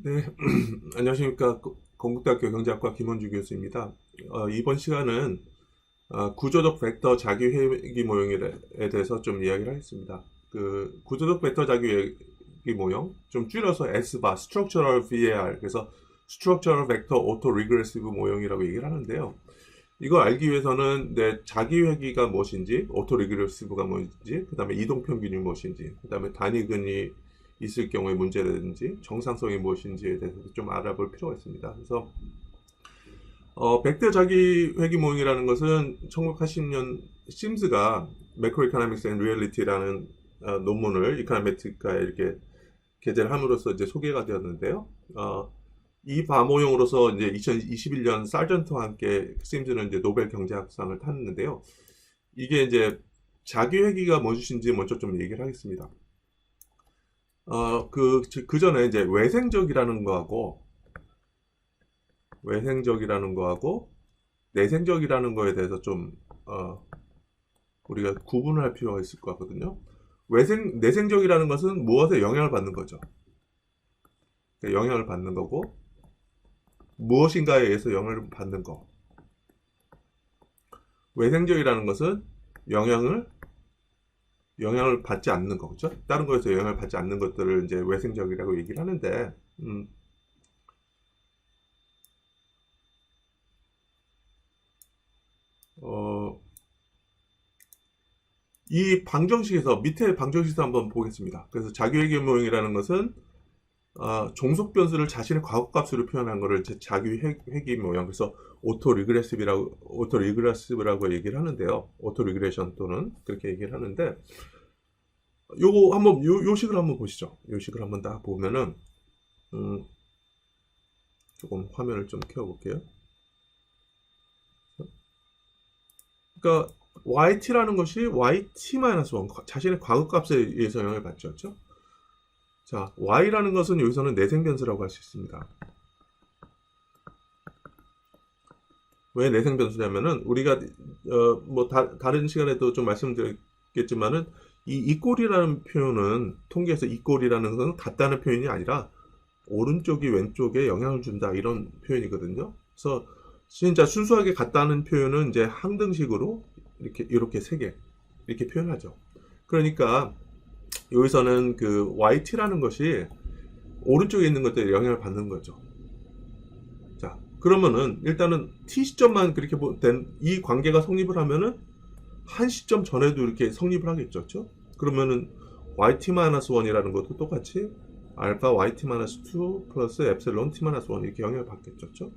네, 안녕하십니까. 건국대학교 경제학과 김원주 교수입니다. 이번 시간은 구조적 벡터 자기회귀 모형에 대해서 좀 이야기를 하겠습니다. 그 구조적 벡터 자기회귀 모형, 좀 줄여서 SVAR, Structural VAR, 그래서 Structural Vector Autoregressive 모형이라고 얘기를 하는데요. 이거 알기 위해서는 자기회귀가 무엇인지, 오토리그레시브가 뭔지, 그 다음에 이동평균이 무엇인지, 그 다음에 단위근이 있을 경우의 문제라든지 정상성이 무엇인지에 대해서 좀 알아볼 필요가 있습니다. 그래서 백대 자기회귀 모형이라는 것은 1980년 심스가 Macroeconomics and Reality라는 논문을 이카노메트리카에 이렇게 게재를 함으로써 이제 소개가 되었는데요. 이 바모형으로서 이제 2021년 sargent와 함께 심즈는 이제 노벨 경제학상을 탔는데요. 이게 이제 자기회귀가 무엇인지 먼저 좀 얘기를 하겠습니다. 그 전에 이제 외생적이라는 거하고 내생적이라는 거에 대해서 좀 우리가 구분을 할 필요가 있을 것 같거든요. 내생적이라는 것은 무엇에 영향을 받는 거죠. 그러니까 영향을 받는 거고, 무엇인가에 의해서 영향을 받는 거. 외생적이라는 것은 영향을 받지 않는 거죠. 다른 거에서 영향을 받지 않는 것들을 이제 외생적이라고 얘기를 하는데, 어, 이 방정식에서 밑에 방정식에서 한번 보겠습니다. 그래서 자기회귀 모형이라는 것은 종속 변수를 자신의 과거값으로 표현한 거를 자기회귀 모형, 그래서 오토리그레시브라고 얘기를 하는데요. 오토리그레이션 또는 그렇게 얘기를 하는데, 요거 한번 요 식을 한번 보시죠. 요 식을 한번 딱 보면은 조금 화면을 좀 켜볼게요. 그러니까 yt라는 것이 yt-1 자신의 과거값에 의해서 영향을 받죠. 그렇죠? 자, y라는 것은 여기서는 내생변수라고 할 수 있습니다. 왜 내생변수냐면은 우리가 다른 시간에도 좀 말씀드렸겠지만은 이 이꼴이라는 표현은 통계에서 이꼴이라는 것은 같다는 표현이 아니라 오른쪽이 왼쪽에 영향을 준다 이런 표현이거든요. 그래서 진짜 순수하게 같다는 표현은 이제 항등식으로 이렇게 세 개 이렇게 표현하죠. 그러니까 여기서는 그 yt라는 것이 오른쪽에 있는 것들에 영향을 받는 거죠. 자, 그러면은 일단은 t 시점만 그렇게 된 이 관계가 성립을 하면은 한 시점 전에도 이렇게 성립을 하겠죠. 그렇죠? 그러면은 yt-1이라는 것도 똑같이 알파 yt-2 플러스 엡실론 t-1 이렇게 영향을 받겠죠. 그렇죠?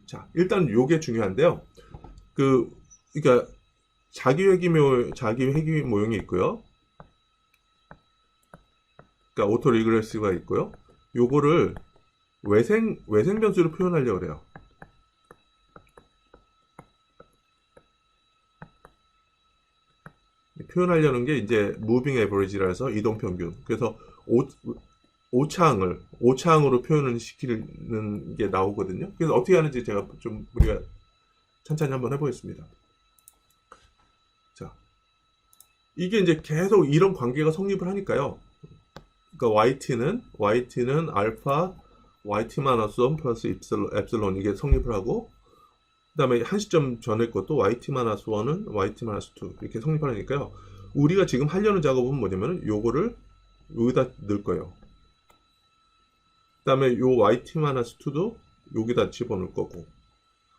자, 일단 요게 중요한데요. 그러니까 자기회귀 모형이 있고요. 그러니까 오토 리그레시브가 있고요. 요거를 외생 변수로 표현하려고 그래요. 표현하려는 게 이제 무빙 에버리지라 해서 이동 평균. 그래서 오차항으로 표현을 시키는 게 나오거든요. 그래서 어떻게 하는지 제가 좀 우리가 천천히 한번 해보겠습니다. 자, 이게 이제 계속 이런 관계가 성립을 하니까요. 그러니까 yt는 알파 yt-1 플러스 엡실론 이게 성립을 하고, 그 다음에 한 시점 전에 것도 yt-1은 yt-2 이렇게 성립하니까요. 우리가 지금 하려는 작업은 뭐냐면 요거를 여기다 넣을 거예요. 그 다음에 요 yt-2도 여기다 집어넣을 거고,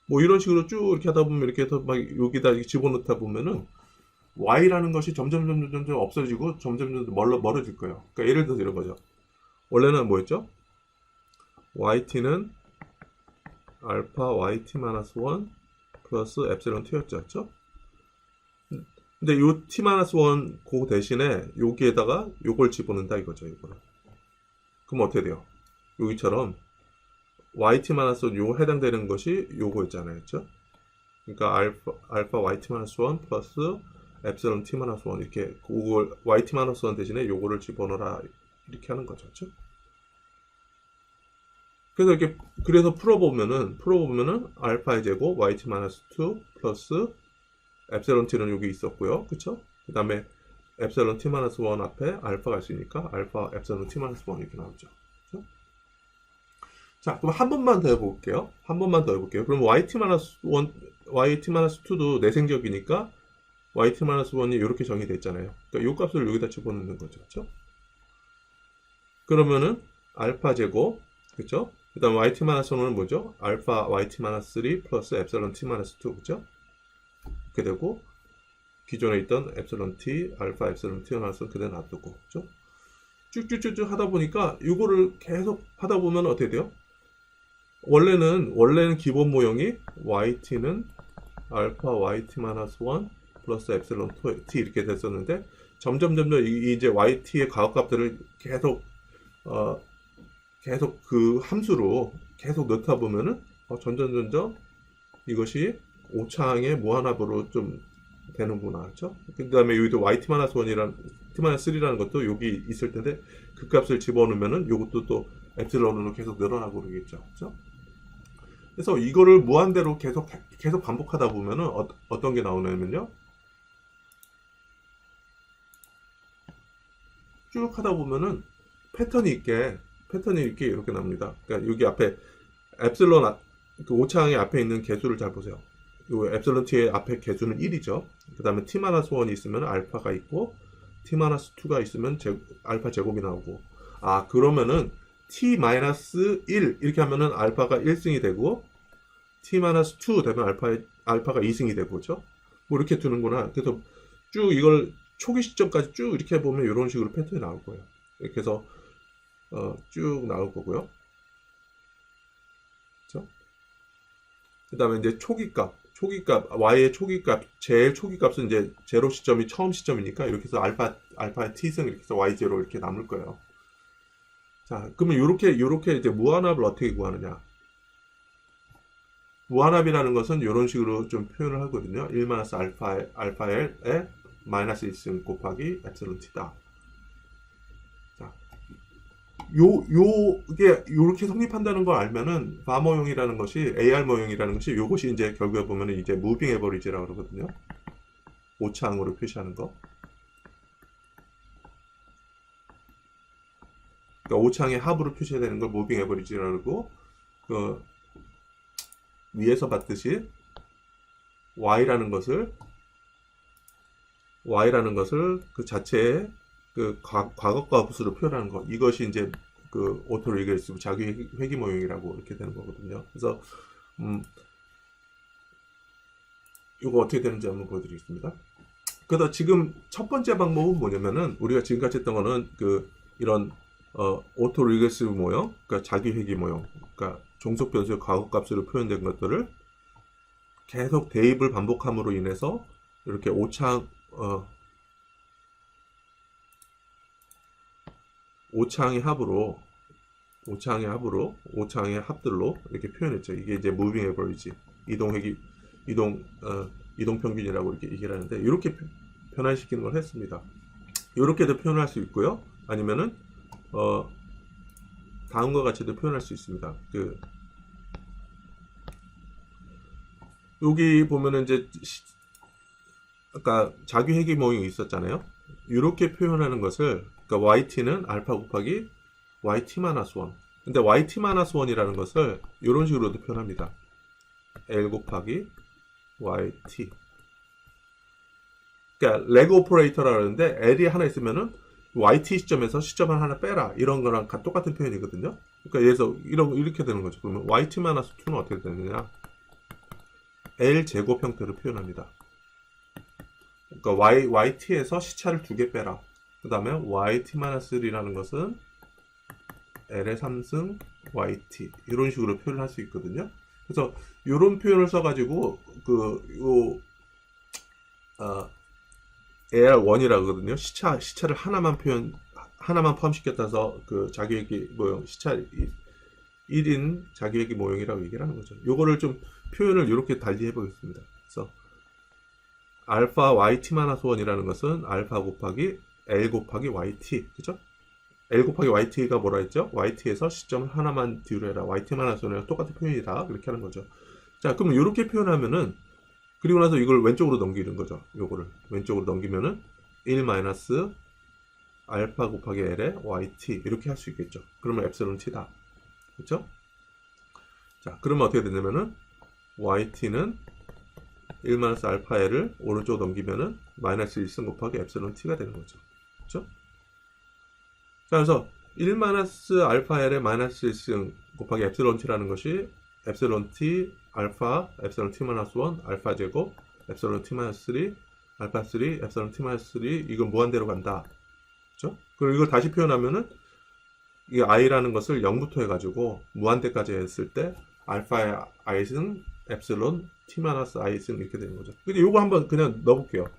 뭐 이런 식으로 쭉 이렇게 하다 보면 이렇게 해서 막 여기다 집어넣다 보면은 y라는 것이 점점 없어지고 점점 멀어질 거예요. 그러니까 예를 들어서 이런 거죠. 원래는 뭐였죠? yt는 알파 yt-1 플러스 엡실론 t였죠. 그렇죠? 근데 요 t-1 그 대신에 여기에다가 요걸 집어넣는다 이거죠. 이거를. 그럼 어떻게 돼요? 여기처럼 yt-1 요 해당되는 것이 요거 있잖아요. 그렇죠? 그러니까 알파 yt-1 플러스 엡실론 t-1 이렇게 그걸 yt-1 대신에 요거를 집어넣어라 이렇게 하는 거죠. 그렇죠? 그래서 풀어보면은 알파의 제곱 yt-2 플러스 엡실론 t는 여기 있었고요. 그쵸? 그 다음에 엡실론 t-1 앞에 알파가 있으니까 알파 엡실론 t-1 이렇게 나오죠. 자, 그럼 한 번만 더 해볼게요. 한 번만 더 해볼게요. 그럼 yt-1, yt-2도 내생적이니까 yt-1이 이렇게 정의됐잖아요. 그러니까 이 값을 여기다 집어넣는 거죠. 그렇죠? 그러면은 알파 제곱, 그렇죠? 그다음 yt-1은 뭐죠? 알파 yt-3 플러스 epsilon t-2, 그렇죠? 이렇게 되고 기존에 있던 epsilon t, 알파 epsilon t-1은 그대로 놔두고, 그렇죠? 쭉쭉쭉쭉 하다 보니까 이거를 계속 하다 보면 어떻게 돼요? 원래는 기본 모형이 yt는 알파 yt-1 플러스 epsilon t 이렇게 됐었는데 점점 이제 yt의 가역값들을 계속 그 함수로 계속 넣다 보면은 점점 이것이 오차항의 무한합으로 좀 되는구나, 그렇죠? 그 다음에 여기도 yt-1이란 t-3라는 것도 여기 있을 텐데 그 값을 집어넣으면은 이것도 또 epsilon으로 계속 늘어나고 그러겠죠, 그렇죠? 그래서 이거를 무한대로 계속 반복하다 보면은 어떤 게 나오냐면요, 쭉 하다 보면은 패턴이 있게 이렇게 나옵니다. 그러니까 여기 앞에 epsilon 그 오차항의 앞에 있는 개수를 잘 보세요. 요 epsilon t의 앞에 개수는 1이죠. 그 다음에 t-1이 있으면 알파가 있고 t-2가 있으면 알파 제곱이 나오고, 그러면은 t-1 이렇게 하면은 알파가 1승이 되고 t-2 되면 알파가 2승이 되고, 그렇죠? 뭐 이렇게 두는구나. 그래서 쭉 이걸 초기 시점까지 쭉 이렇게 보면 이런 식으로 패턴이 나올 거예요. 이렇게 해서 쭉 나올 거고요. 그렇죠? 그 다음에 이제 초기값, y의 초기값, 제일 초기값은 이제 제로 시점이 처음 시점이니까 이렇게 해서 알파의 t승 이렇게 해서 y0 이렇게 남을 거예요. 자, 그러면 요렇게 이제 무한합을 어떻게 구하느냐? 무한합이라는 것은 이런 식으로 좀 표현을 하거든요. 1-알파L의 마이너스 1승 곱하기 epsilon t다. 자, 요게 요렇게 성립한다는 걸 알면은 바 모형이라는 것이 AR 모형이라는 것이 요것이 이제 결국에 보면은 이제 무빙 에버리지라고 그러거든요. 오차항으로 표시하는 거. 그러니까 오차항의 합으로 표시해야 되는 걸 무빙 에버리지라고 그러고, 그 위에서 봤듯이 y라는 것을 그 자체의 그 과거값으로 표현하는 것, 이것이 이제 그 오토 리그레시브 자기 회귀 모형이라고 이렇게 되는 거거든요. 그래서 이거 어떻게 되는지 한번 보여드리겠습니다. 그래서 지금 첫 번째 방법은 뭐냐면은 우리가 지금까지 했던 거는 그 이런 오토 리그레시브 모형, 그러니까 자기 회귀 모형, 그러니까 종속 변수의 과거값으로 표현된 것들을 계속 대입을 반복함으로 인해서 이렇게 오차항의 합들로 이렇게 표현했죠. 이게 이제 무빙 에버리지, 이동 평균이라고 이렇게 얘기를 하는데, 이렇게 변환시키는 걸 했습니다. 이렇게도 표현할 수 있고요. 아니면은 다음과 같이도 표현할 수 있습니다. 여기 보면은 이제 아까 자기 회귀 모형이 있었잖아요. 이렇게 표현하는 것을, 그러니까 yt는 알파 곱하기 yt-1. 근데 yt-1이라는 것을 이런 식으로도 표현합니다. l 곱하기 yt. 그러니까 레그 오퍼레이터라고 하는데 l이 하나 있으면은 yt 시점에서 시점을 하나 빼라, 이런 거랑 똑같은 표현이거든요. 그러니까 예를 들어서 이렇게 되는 거죠. 그러면 yt-2는 어떻게 되느냐? l 제곱 형태로 표현합니다. 그러니까 yt에서 시차를 2개 빼라. 그 다음에 yt-3라는 것은 l의 3승 yt, 이런 식으로 표현을 할 수 있거든요. 그래서 이런 표현을 써가지고 AR1이라고 하거든요. 시차를 하나만 포함시켰다서 그 자기회귀 모형, 시차 1인 자기회귀 모형이라고 얘기를 하는 거죠. 요거를 좀 표현을 이렇게 달리 해보겠습니다. 그래서 알파 yt-1이라는 것은 알파 곱하기 l 곱하기 yt, 그죠? l 곱하기 yt가 뭐라 했죠? yt에서 시점을 하나만 뒤로 해라. yt-1이랑 똑같은 표현이다. 그렇게 하는 거죠. 자, 그럼 이렇게 표현하면은, 그리고 나서 이걸 왼쪽으로 넘기는 거죠. 요거를 왼쪽으로 넘기면은 1 마이너스 알파 곱하기 l의 yt, 이렇게 할 수 있겠죠. 그러면 epsilon t다. 그렇죠? 자, 그러면 어떻게 되냐면은 yt는 1 마이너스 알파 L을 오른쪽 넘기면은 마이너스 1승 곱하기 엡실론 T가 되는 거죠. 그렇죠? 자, 그래서 1 마이너스 알파 L의 마이너스 1승 곱하기 엡실론 T라는 것이 엡실론 T 알파 엡실론 T 마이너스 1 알파 제곱 엡실론 T 마이너스 3 알파 3 엡실론 T 마이너스 3 이건 무한대로 간다. 그렇죠? 그리고 이걸 다시 표현하면은 이 i라는 것을 0부터 해가지고 무한대까지 했을 때 알파의 i승 엡실론 t 마이너스 i승 이렇게 되는 거죠. 근데 요거 한번 그냥 넣어볼게요.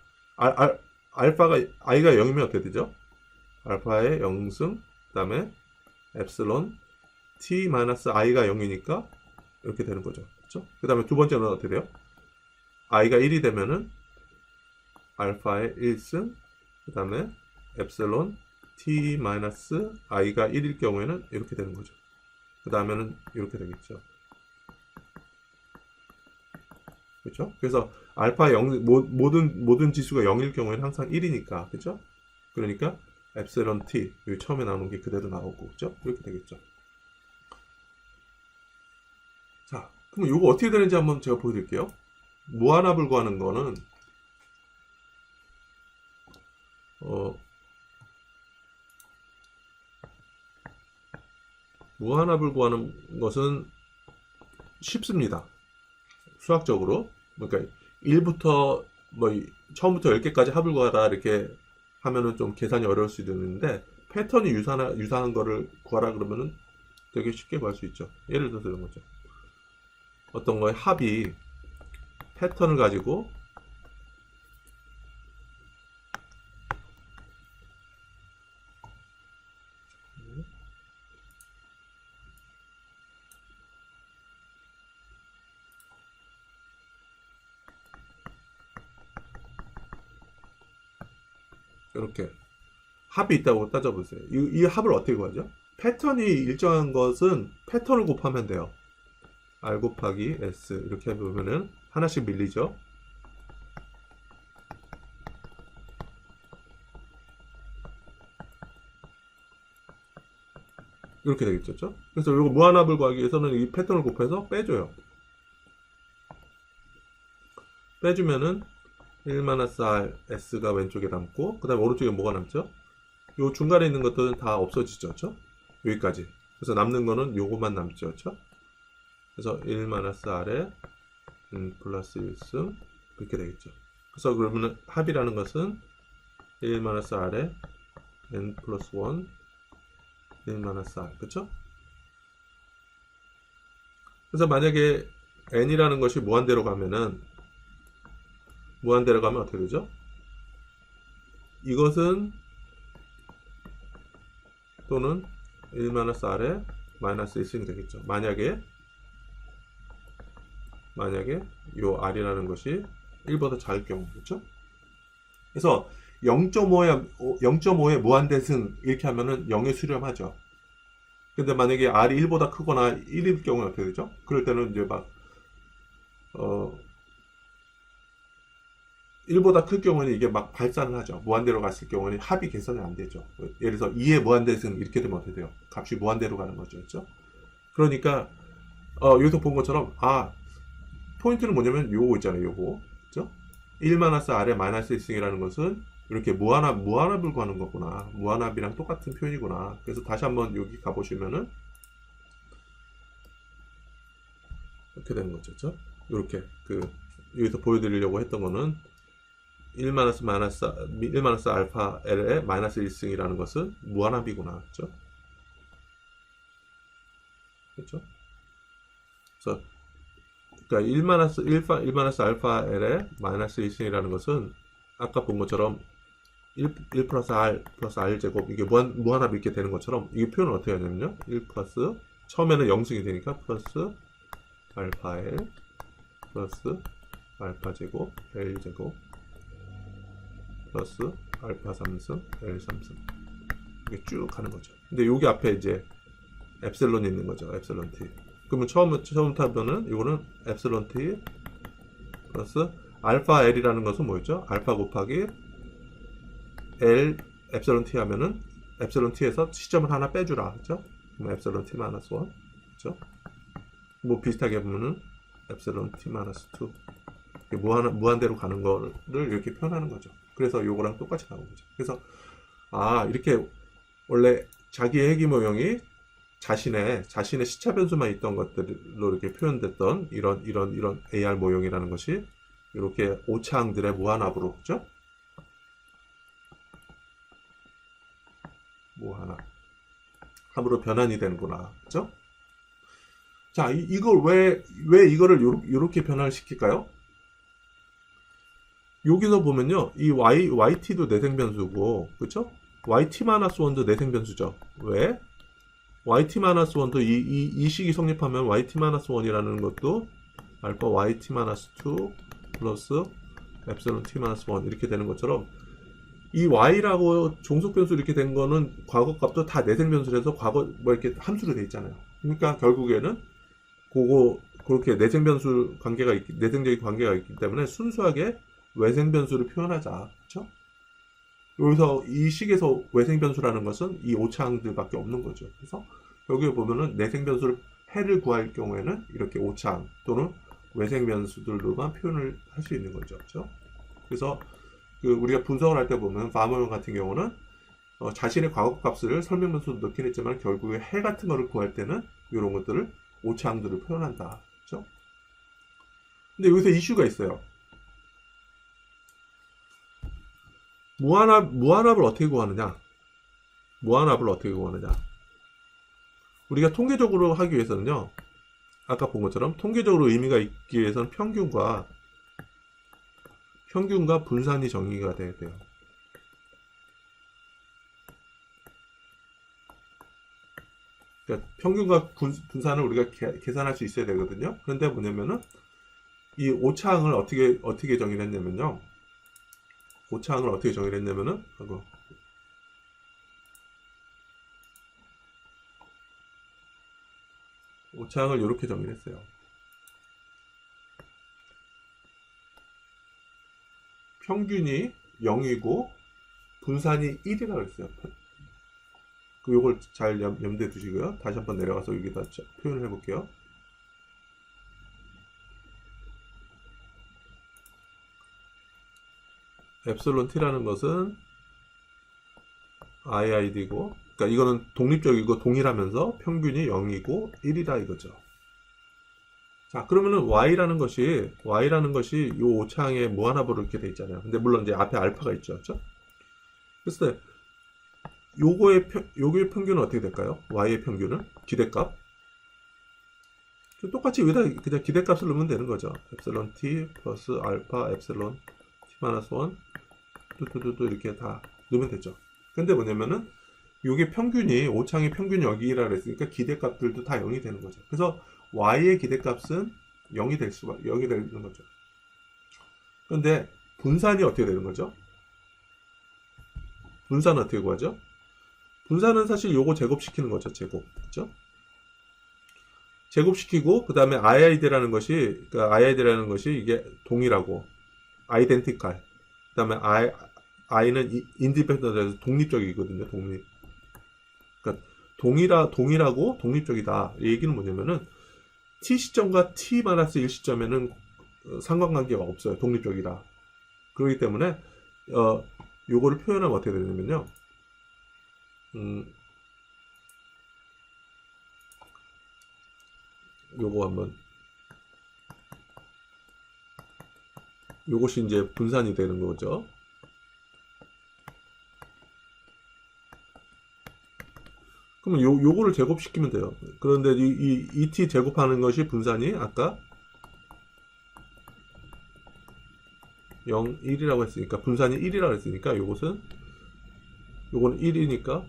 알파가 i가 0이면 어떻게 되죠? 알파의 0승 그다음에 엡실론 t 마이너스 i가 0이니까 이렇게 되는 거죠. 그렇죠? 그다음에 두 번째는 어떻게 돼요? i가 1이 되면은 알파의 1승 그다음에 엡실론 t 마이너스 i가 1일 경우에는 이렇게 되는 거죠. 그 다음에는 이렇게 되겠죠. 그렇죠? 그래서 알파 0 모든 지수가 0일 경우에는 항상 1이니까 그렇죠? 그러니까 엡실론 t 여기 처음에 나오는 게 그대로 나오고 그렇죠? 이렇게 되겠죠. 자, 그럼 이거 어떻게 되는지 한번 제가 보여드릴게요. 무한합을 구하는 거는 무한합을 구하는 것은 쉽습니다. 수학적으로. 그러니까 1부터 뭐 처음부터 10개까지 합을 구하라 이렇게 하면은 좀 계산이 어려울 수도 있는데 패턴이 유사한 거를 구하라 그러면은 되게 쉽게 구할 수 있죠. 예를 들어서 이런 거죠. 어떤 거에 합이 패턴을 가지고 이렇게 합이 있다고 따져보세요. 이 합을 어떻게 구하죠? 패턴이 일정한 것은 패턴을 곱하면 돼요. R 곱하기 S 이렇게 해보면은 하나씩 밀리죠. 이렇게 되겠죠. 그래서 이거 무한합을 구하기 위해서는 이 패턴을 곱해서 빼줘요. 빼주면은 1-RS가 왼쪽에 남고 그 다음에 오른쪽에 뭐가 남죠? 요 중간에 있는 것들은 다 없어지죠. 그렇죠? 여기까지. 그래서 남는 거는 요것만 남죠. 그렇죠? 그래서 1-R에 플러스 1승 이렇게 되겠죠. 그래서 그러면 합이라는 것은 1-R에 n 플러스 1 1-R 그렇죠? 그래서 만약에 n이라는 것이 무한대로 가면 어떻게 되죠? 이것은 또는 1-R에 마이너스 1승이 되겠죠. 만약에 요 R이라는 것이 1보다 작을 경우 그렇죠? 그래서 0.5의 무한대승 이렇게 하면은 0에 수렴하죠. 근데 만약에 R이 1보다 크거나 1일 경우에 어떻게 되죠? 그럴 때는 이제 막 1보다 클 경우에는 이게 막 발산을 하죠. 무한대로 갔을 경우에는 합이 계산이 안 되죠. 예를 들어서 2의 무한대승 이렇게 되면 어떻게 돼요? 값이 무한대로 가는 거죠. 그렇죠? 그러니까 여기서 본 것처럼 포인트는 뭐냐면 요거 있잖아요. 요거. 그렇죠? 1-R에 마이너스 1승이라는 것은 이렇게 무한합을 구하는 거구나. 무한합이랑 똑같은 표현이구나. 그래서 다시 한번 여기 가보시면은 이렇게 되는 거죠. 그렇죠? 이렇게 여기서 보여드리려고 했던 거는 1-알파 L의 마이너스 1승이라는 것은 무한합이구나. 그렇죠? 그렇죠? 그래서 그러니까 1-알파 L의 마이너스 1승이라는 것은 아까 본 것처럼 1 플러스 R 플러스 R 제곱 이게 무한합이 이렇게 되는 것처럼 이 표현을 어떻게 하냐면요. 1 플러스 처음에는 0승이 되니까 플러스 알파 L 플러스 알파 제곱 L 제곱 플러스 알파 3승 L 3승 이게 쭉 가는 거죠. 근데 여기 앞에 이제 엡실론이 있는 거죠. 엡실론 T. 그러면 처음부터 하면은 이거는 엡실론 T 플러스 알파 L이라는 것은 뭐였죠? 알파 곱하기 L 엡실론 T 하면은 엡실론 T에서 시점을 하나 빼주라. 그렇죠? 그럼 엡실론 T 마이너스 1. 그렇죠? 뭐 비슷하게 보면은 epsilon t 마이너스 2 무한대로 가는 거를 이렇게 표현하는 거죠. 그래서 요거랑 똑같이 나오는 거죠. 그래서 이렇게 원래 자기의 해기 모형이 자신의 시차 변수만 있던 것들로 이렇게 표현됐던 이런 AR 모형이라는 것이 이렇게 오차항들의 무한합으로, 그죠? 무한합으로 변환이 되는구나, 그죠? 자, 이걸 왜 이거를 요렇게 변화를 시킬까요? 여기서 보면요, 이 yt도 내생 변수고, 그쵸? yt-1도 내생 변수죠. 왜? yt-1도 이 식이 성립하면 yt-1이라는 것도 알파 yt-2 플러스 epsilon t-1 이렇게 되는 것처럼, 이 y라고 종속 변수 이렇게 된 거는 과거 값도 다 내생 변수라서 과거 뭐 이렇게 함수로 돼 있잖아요. 그러니까 결국에는 그렇게 내생 변수 내생적인 관계가 있기 때문에 순수하게 외생 변수를 표현하자. 그렇죠? 여기서 이 식에서 외생 변수라는 것은 이 오차항들밖에 없는 거죠. 그래서 여기 보면은 내생 변수를 해를 구할 경우에는 이렇게 오차항 또는 외생 변수들로만 표현을 할 수 있는 거죠. 그렇죠? 그래서 우리가 분석을 할 때 보면 바모형 같은 경우는 자신의 과거 값을 설명 변수로 넣긴 했지만 결국에 해 같은 거를 구할 때는 이런 것들을 오차항들을 표현한다. 그렇죠? 근데 여기서 이슈가 있어요. 무한합을 어떻게 구하느냐? 우리가 통계적으로 하기 위해서는요, 아까 본 것처럼 통계적으로 의미가 있기 위해서는 평균과 분산이 정의가 돼야 돼요. 그러니까 평균과 분산을 우리가 계산할 수 있어야 되거든요. 그런데 뭐냐면은 이 오차항을 어떻게 정의를 했냐면요. 오차항을 이렇게 정의를 했어요. 평균이 0이고 분산이 1이라고 했어요. 요걸 잘 염두에 두시고요. 다시 한번 내려가서 여기다 표현을 해볼게요. epsilon t라는 것은 iid고, 그러니까 이거는 독립적이고 동일하면서 평균이 0이고 1이다 이거죠. 자, 그러면은 y라는 것이 이 오차항의 무한합으로 이렇게 돼 있잖아요. 근데 물론 이제 앞에 알파가 있죠, 그렇죠? 그래서 요거의 평균은 어떻게 될까요? y의 평균은 기대값. 똑같이 여기다 그냥 기대값을 넣으면 되는 거죠. epsilon t 플러스 알파 epsilon t-1 뚜뚜뚜뚜 이렇게 다 넣으면 되죠. 근데 뭐냐면은 요게 평균이 오차항의 평균이 0이라 그랬으니까 기대값들도 다 0이 되는 거죠. 그래서 y의 기대값은 0이 되는 거죠. 그런데 분산이 어떻게 되는 거죠? 분산은 어떻게 구하죠? 분산은 사실 요거 제곱시키는 거죠. 그렇죠? 제곱시키고 그다음에 iid라는 것이 이게 동일하고 identical. 그다음에 i는 independent에서 독립적이거든요. 그러니까 동일하고 독립적이다. 이 얘기는 뭐냐면은 t 시점과 t-1 시점에는 상관관계가 없어요. 독립적이다. 그렇기 때문에 요거를 표현하면 어떻게 되냐면요. 요것이 이제 분산이 되는 거죠. 그러면 요거를 제곱시키면 돼요. 그런데 이 t 제곱하는 것이 분산이 아까 0, 1이라고 했으니까 분산이 1이라고 했으니까 요거는 1이니까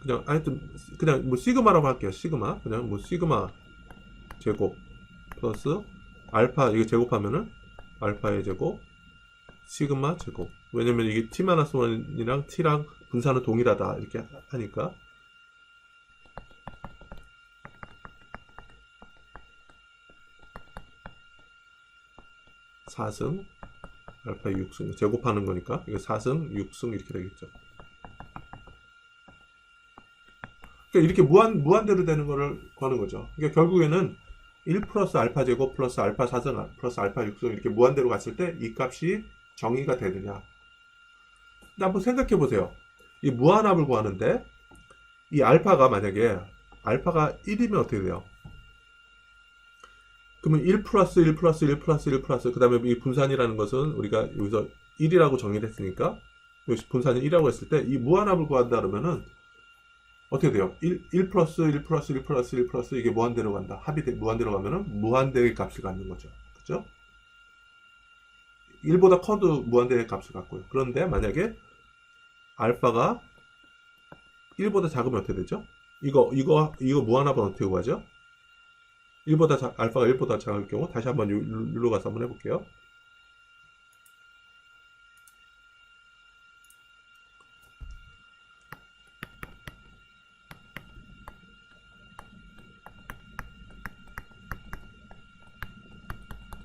그냥 하여튼 그냥 뭐 시그마라고 할게요. 시그마. 그냥 뭐 시그마 제곱 플러스 알파 이게 제곱하면은 알파의 제곱 시그마 제곱. 왜냐면 이게 t-1이랑 t랑 분산은 동일하다 이렇게 하니까 4승 알파 6승 제곱하는 거니까 이거 4승 6승 이렇게 되겠죠. 그러니까 이렇게 무한대로 되는 거를 구하는 거죠. 그러니까 결국에는 1 플러스 알파 제곱 플러스 알파 4승 플러스 알파 6승 이렇게 무한대로 갔을 때 이 값이 정의가 되느냐. 근데 한번 생각해 보세요. 이 무한합을 구하는데 이 알파가 만약에 알파가 1이면 어떻게 돼요? 그러면 1 플러스 1 플러스 1 플러스 1 플러스 그 다음에 이 분산이라는 것은 우리가 여기서 1이라고 정의를 했으니까 여기 분산이 1이라고 했을 때 이 무한합을 구한다 그러면은 어떻게 돼요? 1 플러스 1 플러스 1 플러스 1 플러스 이게 무한대로 간다. 합이 무한대로 가면은 무한대의 값을 갖는 거죠. 그죠? 1보다 커도 무한대의 값을 갖고요. 그런데 만약에 알파가 1보다 작으면 어떻게 되죠? 이거 무한합은 어떻게 구하죠? 알파가 1보다 작을 경우 다시 한번 여기로 가서 한번 해볼게요.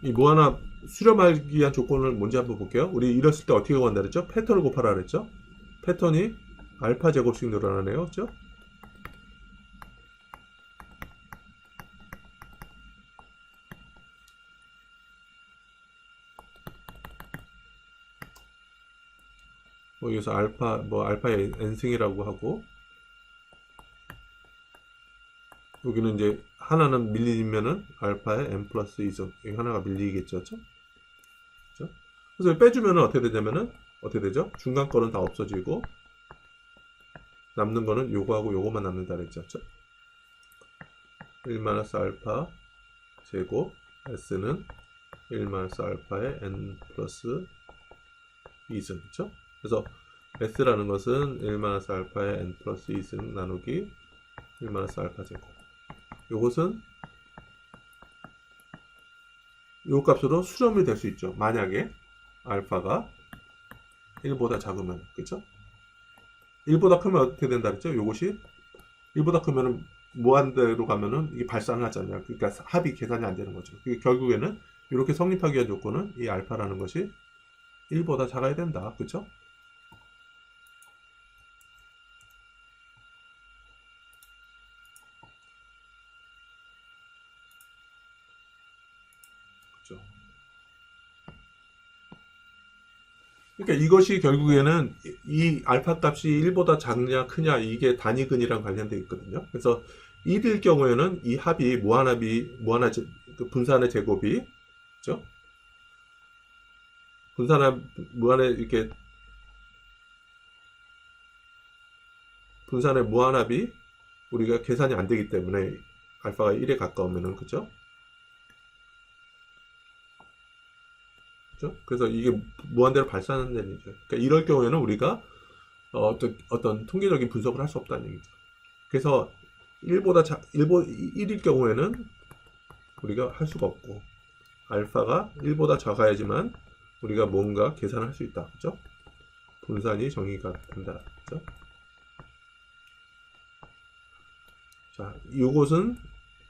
이 무한합 수렴하기 위한 조건을 뭔지 한번 볼게요. 우리 이랬을 때 어떻게 구한다 그랬죠? 패턴을 곱하라 그랬죠? 패턴이 알파 제곱씩 늘어나네요. 그죠? 여기서 알파의 n승이라고 하고 여기는 이제 하나는 밀리면은 알파의 n 플러스 2승 여기 하나가 밀리겠죠. 그렇죠? 그래서 빼주면은 어떻게 되냐면은 어떻게 되죠? 중간 거는 다 없어지고 남는 거는 요거하고 요거만 남는다 그랬죠. 1 알파 제곱 s는 1 알파의 n 플러스 2승 그렇죠? 그래서 s라는 것은 1 알파의 n 플러스 2승 나누기 1 알파 제곱 요것은 요 값으로 수렴이 될 수 있죠. 만약에 알파가 1보다 작으면 그쵸? 1보다 크면 어떻게 된다 그랬죠? 요것이 1보다 크면은 무한대로 가면은 이게 발산을 하잖아요. 그러니까 합이 계산이 안 되는 거죠. 결국에는 이렇게 성립하기 위한 조건은 이 알파라는 것이 1보다 작아야 된다. 그쵸? 그러니까 이것이 결국에는 이 알파 값이 1보다 작냐 크냐 이게 단위근이랑 관련되어 있거든요. 그래서 1일 경우에는 이 합이 그 분산의 제곱이 그죠? 이렇게 분산의 무한합이 우리가 계산이 안 되기 때문에 알파가 1에 가까우면은 그죠? 그래서 이게 무한대로 발산한다는 얘기죠. 그러니까 이럴 경우에는 우리가 어떤 통계적인 분석을 할 수 없다는 얘기죠. 그래서 1일 경우에는 우리가 할 수가 없고 알파가 1보다 작아야지만 우리가 뭔가 계산을 할 수 있다. 그죠? 분산이 정의가 된다. 그죠? 자, 이것은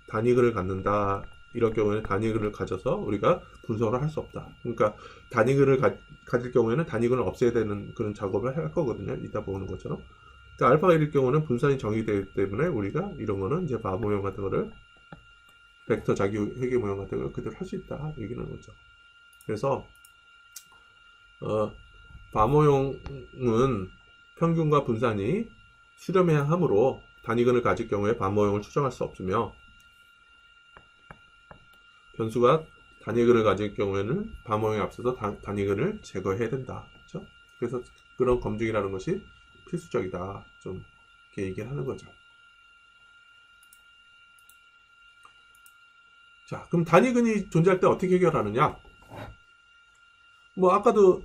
단위근을 갖는다. 이럴 경우에는 단위근을 가져서 우리가 분석을 할 수 없다. 그러니까 단위근을 가질 경우에는 단위근을 없애야 되는 그런 작업을 할 거거든요. 이따 보는 것처럼. 그러니까 알파가 이럴 경우는 분산이 정의되기 때문에 우리가 이런 거는 이제 바 모형 같은 거를 벡터 자기 회계 모형 같은 걸 그대로 할 수 있다. 얘기는 거죠. 그래서 바 모형은 평균과 분산이 수렴해야 하므로 단위근을 가질 경우에 바 모형을 추정할 수 없으며 변수가 단위근을 가질 경우에는 바 모형에 앞서서 단위근을 제거해야 된다. 그렇죠? 그래서 그런 검증이라는 것이 필수적이다. 좀 이렇게 얘기를 하는 거죠. 자, 그럼 단위근이 존재할 때 어떻게 해결하느냐? 뭐 아까도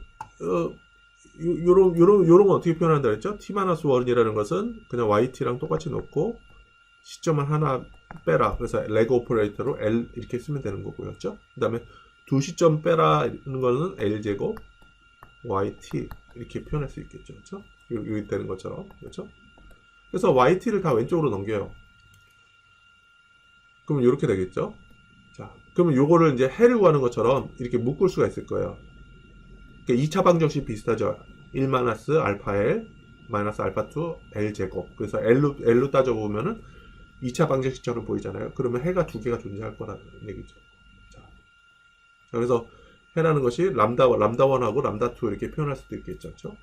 요런 건 어떻게 표현한다 그랬죠? t-1이라는 것은 그냥 yt랑 똑같이 놓고 시점을 하나 빼라. 그래서 레그 오퍼레이터로 L 이렇게 쓰면 되는 거고요. 그 다음에 두 시점 빼라는 거는 L제곱 YT 이렇게 표현할 수 있겠죠. 그렇죠? 여기 되는 것처럼. 그렇죠? 그래서 YT를 다 왼쪽으로 넘겨요. 그러면 이렇게 되겠죠? 자, 그러면 요거를 이제 해를 구하는 것처럼 이렇게 묶을 수가 있을 거예요. 그러니까 2차 방정식 비슷하죠. 1 알파 L 마이너스 알파 2 L 제곱. 그래서 L로 따져보면은 2차 방정식처럼 보이잖아요. 그러면 해가 두 개가 존재할 거라는 얘기죠. 자, 그래서 해라는 것이 람다1하고 람다2 이렇게 표현할 수도 있겠죠. 그렇죠?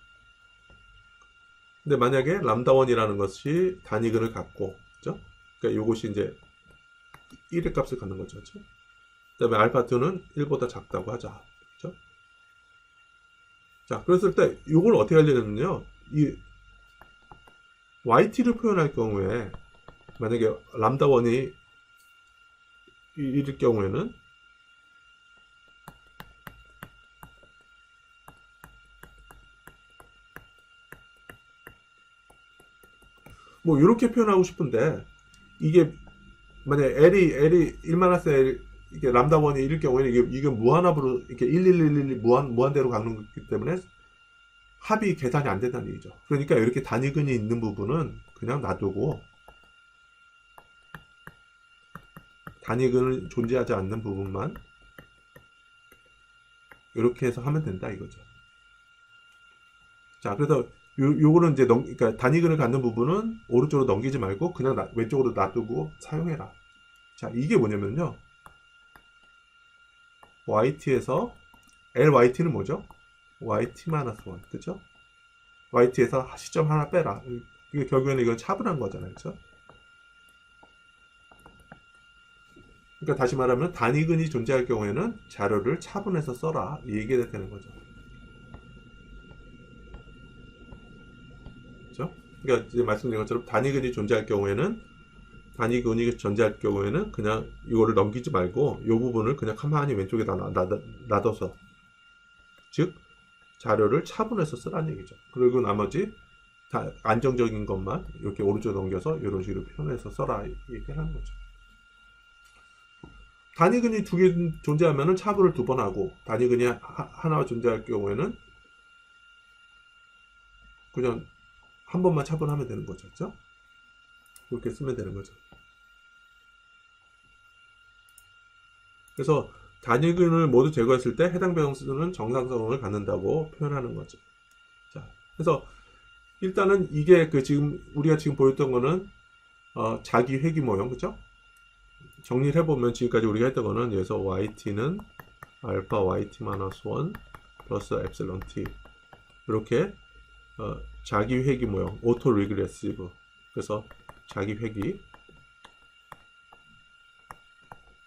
근데 만약에 람다1이라는 것이 단위근을 갖고, 그죠? 그러니까 이것이 이제 1의 값을 갖는 거죠. 그죠? 그 다음에 알파2는 1보다 작다고 하자. 그죠? 자, 그랬을 때 이걸 어떻게 하려면요. 이 yt를 표현할 경우에 만약에 람다1이 1일 경우에는 뭐 이렇게 표현하고 싶은데 이게 만약에 L이 1-L 이게 람다1이 1일 경우에는 이게 무한합으로 이렇게 11111 무한대로 가는 거기 때문에 합이 계산이 안 된다는 얘기죠. 그러니까 이렇게 단위근이 있는 부분은 그냥 놔두고 단위근은 존재하지 않는 부분만 이렇게 해서 하면 된다 이거죠. 자, 그래서 요거는 이제 그러니까 단위근을 갖는 부분은 오른쪽으로 넘기지 말고 그냥 왼쪽으로 놔두고 사용해라. 자, 이게 뭐냐면요. yt에서 lyt는 뭐죠? yt-1, 그죠? yt에서 시점 하나 빼라. 이게 결국에는 이건 차분한 거잖아요. 그죠? 그러니까 다시 말하면 단위근이 존재할 경우에는 자료를 차분해서 써라. 이 얘기가 되는 거죠. 그죠? 그러니까 이제 말씀드린 것처럼 단위근이 존재할 경우에는 그냥 이거를 넘기지 말고 이 부분을 그냥 가만히 왼쪽에다 놔둬서 즉 자료를 차분해서 쓰라는 얘기죠. 그리고 나머지 다 안정적인 것만 이렇게 오른쪽으로 넘겨서 이런 식으로 표현해서 써라 얘기를 하는 거죠. 단위근이 두 개 존재하면 차분을 두 번 하고 단위근이 하나 존재할 경우에는 그냥 한 번만 차분하면 되는 거죠. 그렇죠? 그렇게 쓰면 되는 거죠. 그래서 단위근을 모두 제거했을 때 해당 변수는 정상성을 갖는다고 표현하는 거죠. 자, 그래서 일단은 이게 우리가 지금 보였던 거는 자기 회귀 모형, 그죠? 정리를 해보면 지금까지 우리가 했던 거는 여기서 yt는 알파 yt-1 플러스 엡실론 t 이렇게 자기 회귀 모형, 오토 리그레시브. 그래서 자기 회귀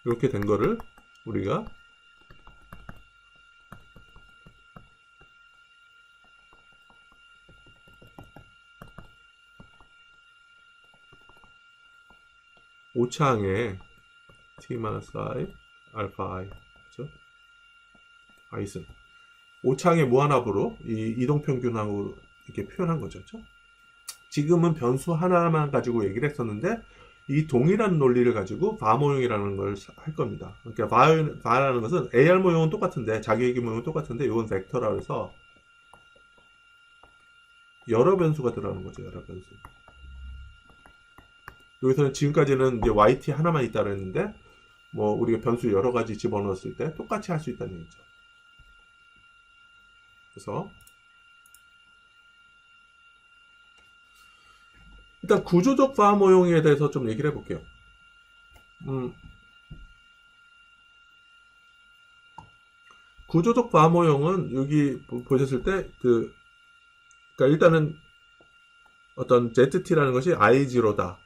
이렇게 된 거를 우리가 오차항에 t-i 알파 i 그렇죠? i승 오차항의 무한합으로 이 이동평균하고 이렇게 표현한 거죠. 그렇죠? 지금은 변수 하나만 가지고 얘기를 했었는데 이 동일한 논리를 가지고 바 모형이라는 걸 할 겁니다. 그러니까 바라는 것은 AR 모형은 똑같은데 자기 회귀 모형은 똑같은데 이건 벡터라 해서 여러 변수가 들어가는 거죠. 여러 변수. 여기서는 지금까지는 이제 YT 하나만 있다 그랬는데 뭐 우리가 변수 여러 가지 집어넣었을 때 똑같이 할 수 있다는 얘기죠. 그래서 일단 구조적 바 모형에 대해서 좀 얘기를 해볼게요. 구조적 바 모형은 여기 보셨을 때 그러니까 일단은 어떤 ZT라는 것이 I0다.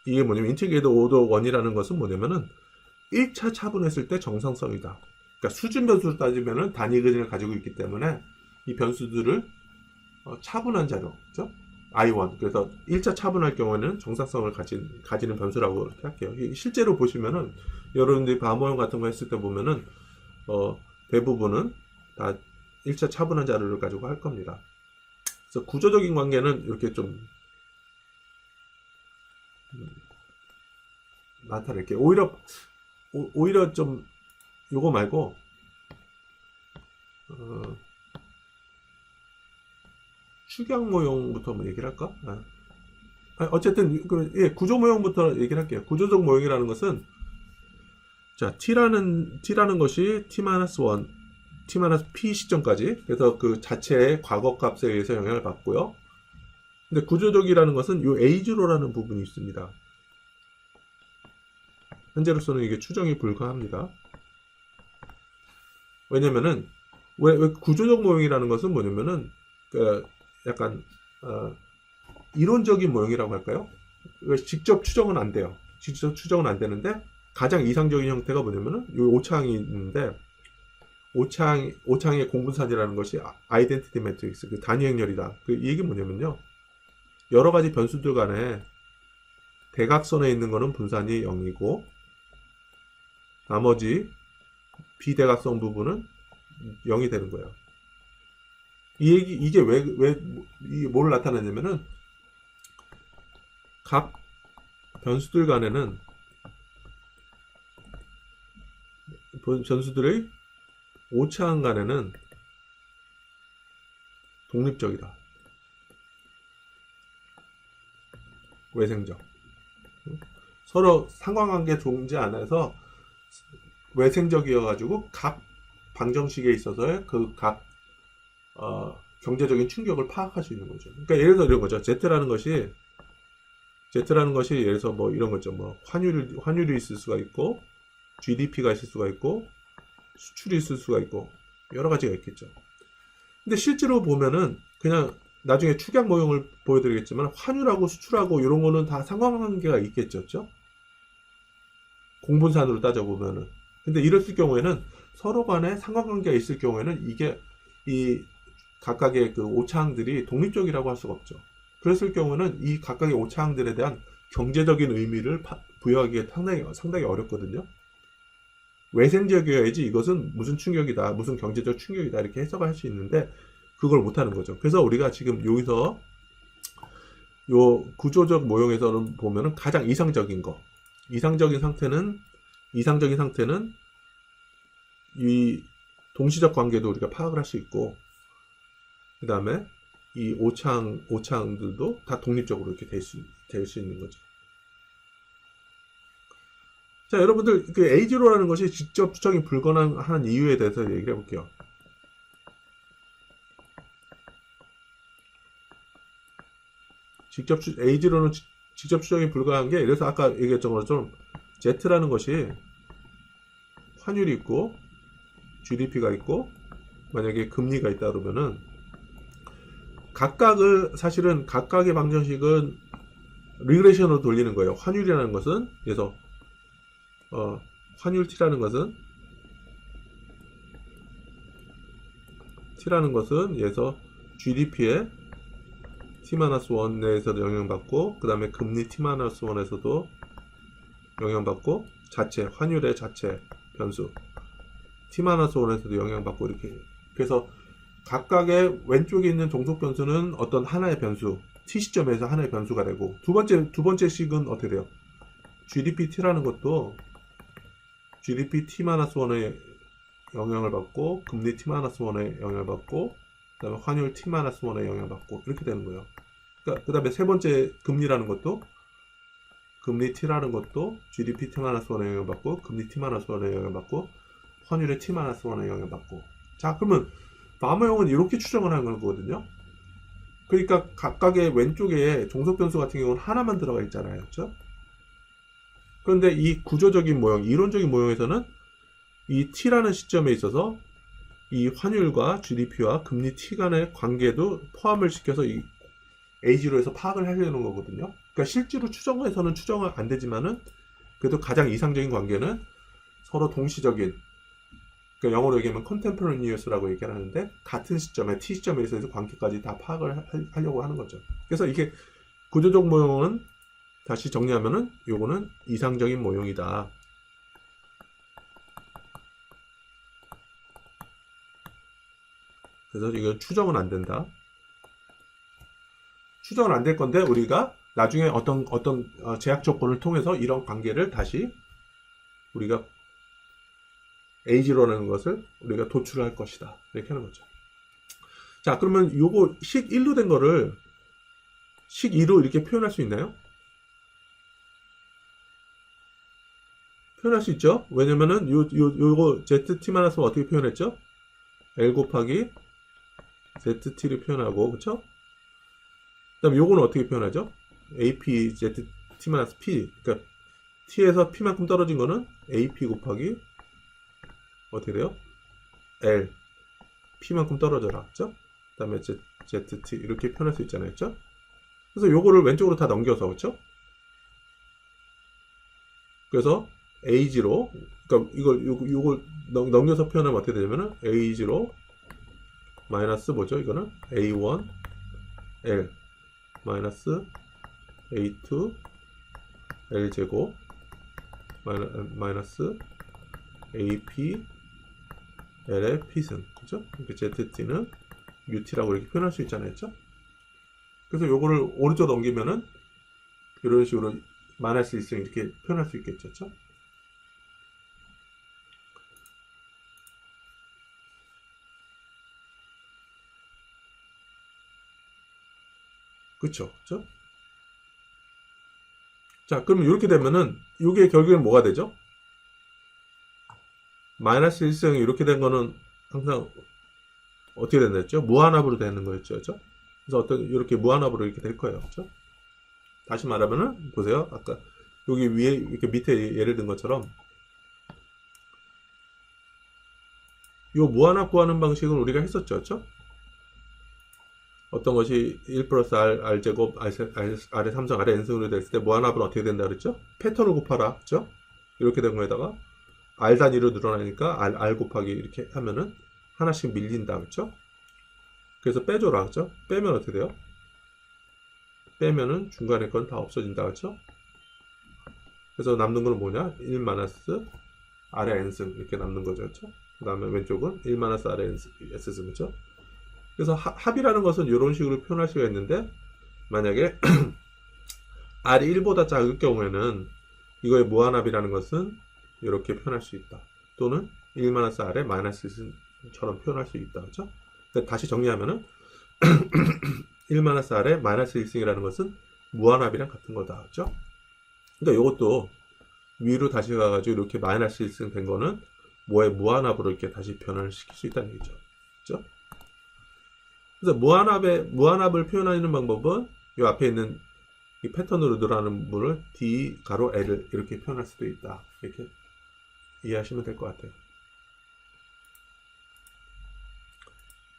이게 뭐냐면 인티그레이터 오더 1이라는 것은 뭐냐면은 1차 차분했을 때 정상성이다. 그러니까 수준 변수를 따지면은 단위근을 가지고 있기 때문에 이 변수들을 차분한 자료, 그죠? I1. 그래서 1차 차분할 경우에는 정상성을 가지는 변수라고 이렇게 할게요. 실제로 보시면은 여러분들이 바모형 같은 거 했을 때 보면은 대부분은 다 1차 차분한 자료를 가지고 할 겁니다. 그래서 구조적인 관계는 이렇게 좀 나타낼게요. 오히려 좀 요거 말고 축약 모형부터 한번 얘기를 할까? 어쨌든 구조 모형부터 얘기를 할게요. 구조적 모형이라는 것은 자 t라는 것이 t-1, t-p 시점까지 그래서 그 자체의 과거값에 의해서 영향을 받고요. 근데 구조적이라는 것은 요 a0라는 부분이 있습니다. 현재로서는 이게 추정이 불가합니다. 왜냐면은 왜 구조적 모형이라는 것은 뭐냐면은 약간 이론적인 모형이라고 할까요? 직접 추정은 안 돼요. 직접 추정은 안 되는데 가장 이상적인 형태가 뭐냐면은 이 오차항이 있는데 오차항의 공분산이라는 것이 아이덴티티 매트릭스, 그 단위 행렬이다. 이 얘기 뭐냐면요. 여러 가지 변수들 간에 대각선에 있는 거는 분산이 0이고 나머지 비대각선 부분은 0이 되는 거예요. 이게 뭘 나타내냐면은 각 변수들 간에는 변수들의 오차항 간에는 독립적이다. 외생적. 서로 상관관계 존재 안에서 외생적이어가지고 각 방정식에 있어서의 그 각 경제적인 충격을 파악할 수 있는 거죠. 그러니까 예를 들어 이런 거죠. Z라는 것이 예를 들어서 뭐 이런 거죠. 뭐 환율이 있을 수가 있고 GDP가 있을 수가 있고 수출이 있을 수가 있고 여러 가지가 있겠죠. 근데 실제로 보면은 그냥 나중에 축약 모형을 보여드리겠지만 환율하고 수출하고 이런 거는 다 상관관계가 있겠죠. 공분산으로 따져보면은. 근데 이랬을 경우에는 서로 간에 상관관계가 있을 경우에는 이게 이 각각의 그 오차항들이 독립적이라고 할 수가 없죠. 그랬을 경우는 이 각각의 오차항들에 대한 경제적인 의미를 부여하기가 상당히 어렵거든요. 외생적이어야지 이것은 무슨 충격이다, 무슨 경제적 충격이다 이렇게 해석을 할 수 있는데 그걸 못하는 거죠. 그래서 우리가 지금 여기서 요 구조적 모형에서는 보면은 가장 이상적인 상태는 이 동시적 관계도 우리가 파악을 할 수 있고 그 다음에 이 오차항들도 다 독립적으로 이렇게 될 수 있는 거죠. 자, 여러분들 그 A0라는 것이 직접 추정이 불가능한 이유에 대해서 얘기를 해볼게요. A0는 직접 추정이 불가능한 게, 그래서 아까 얘기했던 것처럼 Z라는 것이 환율이 있고 GDP가 있고 만약에 금리가 있다 그러면은 사실은 각각의 방정식은 리그레이션으로 돌리는 거예요. 환율이라는 것은 그래서 환율 T라는 것은 그래서 GDP의 T-1 내에서도 영향받고 그 다음에 금리 T-1에서도 영향받고 환율의 자체 변수 T-1에서도 영향받고 이렇게. 그래서 각각의 왼쪽에 있는 종속 변수는 어떤 하나의 변수 T 시점에서 하나의 변수가 되고 두 번째 식은 어떻게 돼요? GDP T라는 것도 GDP T-1의 영향을 받고 금리 T-1의 영향을 받고 그 다음에 환율 T-1의 영향을 받고 이렇게 되는 거예요. 그러니까 그 다음에 세 번째 금리라는 것도 금리 T라는 것도 GDP T-1의 영향을 받고 금리 T-1의 영향을 받고 환율의 T-1의 영향을 받고. 자, 그러면 마모형은 이렇게 추정을 하는 거거든요. 그러니까 각각의 왼쪽에 종속 변수 같은 경우는 하나만 들어가 있잖아요. 그렇죠? 그런데 이 구조적인 모형, 이론적인 모형에서는 이 T라는 시점에 있어서 이 환율과 GDP와 금리 T 간의 관계도 포함을 시켜서 이 A0에서 파악을 하려는 거거든요. 그러니까 실제로 추정에서는 추정은 안 되지만은 그래도 가장 이상적인 관계는 서로 동시적인, 그러니까 영어로 얘기하면 contemporaneous라고 얘기를 하는데 같은 시점에 T 시점에 있어서 관계까지 다 파악을 하려고 하는 거죠. 그래서 이게 구조적 모형은 다시 정리하면은 요거는 이상적인 모형이다. 그래서 이건 추정은 안 된다. 추정은 안 될 건데 우리가 나중에 어떤 제약 조건을 통해서 이런 관계를 다시 우리가 A0라는 것을 우리가 도출할 것이다. 이렇게 하는 거죠. 자, 그러면 요거 식 1로 된 거를 식 2로 이렇게 표현할 수 있나요? 표현할 수 있죠. 왜냐면은 요거 ZT-를 어떻게 표현했죠? L 곱하기 ZT를 표현하고, 그쵸? 그 다음에 요거는 어떻게 표현하죠? AP ZT-P. 그러니까 t에서 p만큼 떨어진 거는 ap 곱하기 어떻게 돼요? l p만큼 떨어져라. 그죠? 그 다음에 zt 이렇게 표현할 수 있잖아요. 그죠? 그래서 요거를 왼쪽으로 다 넘겨서 그죠? 그래서 a0 그러니까 요걸 넘겨서 표현하면 어떻게 되냐면은 a0 마이너스 뭐죠? 이거는 a1 l 마이너스 a2 l 제곱 마이너스 ap l의 p승 그죠? 그러니까 zt는 ut라고 이렇게 표현할 수 있잖아요. 그죠? 그래서 요거를 오른쪽 넘기면은 이런 식으로 마이너스 1승 이렇게 표현할 수 있겠죠. 그죠? 그쵸? 그쵸? 자, 그러면 이렇게 되면은 이게 결국엔 뭐가 되죠? 마이너스 1승이 이렇게 된 거는 항상 어떻게 된다죠? 무한합으로 되는 거였죠. 그죠? 그래서 이렇게 무한합으로 이렇게 될 거예요. 그죠? 다시 말하면은 보세요. 아까 여기 위에 이렇게 밑에 예를 든 것처럼 이 무한합 구하는 방식은 우리가 했었죠. 그죠? 어떤 것이 1 플러스 r 제곱 r의 3승 r의 n승으로 됐을 때 무한합은 어떻게 된다 그랬죠? 패턴을 곱하라. 그죠? 이렇게 된 거에다가 r 단위로 늘어나니까 r 곱하기 이렇게 하면은 하나씩 밀린다. 그죠? 그래서 빼줘라. 그죠? 빼면 어떻게 돼요? 빼면은 중간에 건 다 없어진다. 그죠? 그래서 남는 건 뭐냐? 1 마이너스 r의 n승 이렇게 남는 거죠. 그죠? 그 다음에 왼쪽은 1 마이너스 r의 s승. 그죠? 그래서 합이라는 것은 이런 식으로 표현할 수가 있는데 만약에 r이 1보다 작을 경우에는 이거의 무한합이라는 것은 이렇게 표현할 수 있다. 또는 1-r의 마이너스 1승처럼 표현할 수 있다. 그렇죠? 다시 정리하면은 1-r의 마이너스 1승이라는 것은 무한합이랑 같은 거다. 그렇죠? 그러니까 이것도 위로 다시 가가지고 이렇게 마이너스 1승 된 거는 뭐의 무한합으로 이렇게 다시 변화를 시킬 수 있다는 얘기죠. 그렇죠? 그래서 무한합을 표현하는 방법은 이 앞에 있는 이 패턴으로 늘어나는 부분을 d 가로 l을 이렇게 표현할 수도 있다. 이렇게 이해하시면 될 것 같아요.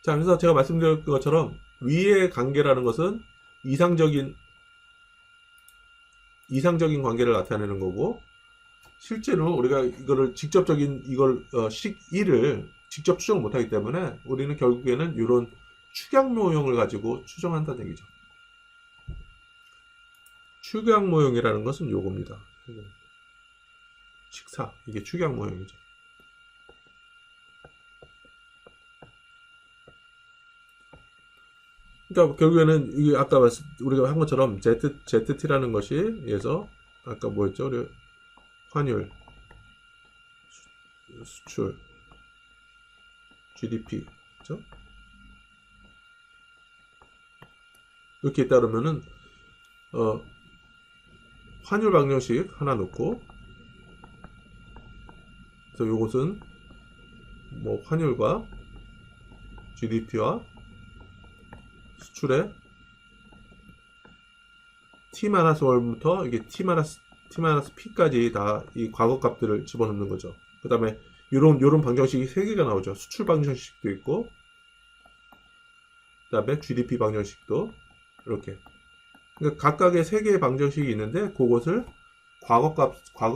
자, 그래서 제가 말씀드린 것처럼 위의 관계라는 것은 이상적인 관계를 나타내는 거고 실제로 우리가 이거를 직접적인 식 1을 직접 추정 못하기 때문에 우리는 결국에는 이런 축약 모형을 가지고 추정한다는 얘기죠. 축약 모형이라는 것은 요겁니다. 식사 이게 축약 모형이죠. 그러니까 결국에는 이게 아까 우리가 한 것처럼 ZT라는 것이 예서 아까 뭐였죠? 우리 환율, 수출, GDP, 그렇죠? 이렇게 있다 그러면은 환율 방정식 하나 놓고 그래서 요것은 뭐 환율과 GDP와 수출의 t-1부터 이게 t-p까지 다 이 과거 값들을 집어넣는 거죠. 그 다음에 요런 방정식이 3개가 나오죠. 수출 방정식도 있고 그 다음에 GDP 방정식도 이렇게 그러니까 각각의 3개의 방정식이 있는데 그것을 과거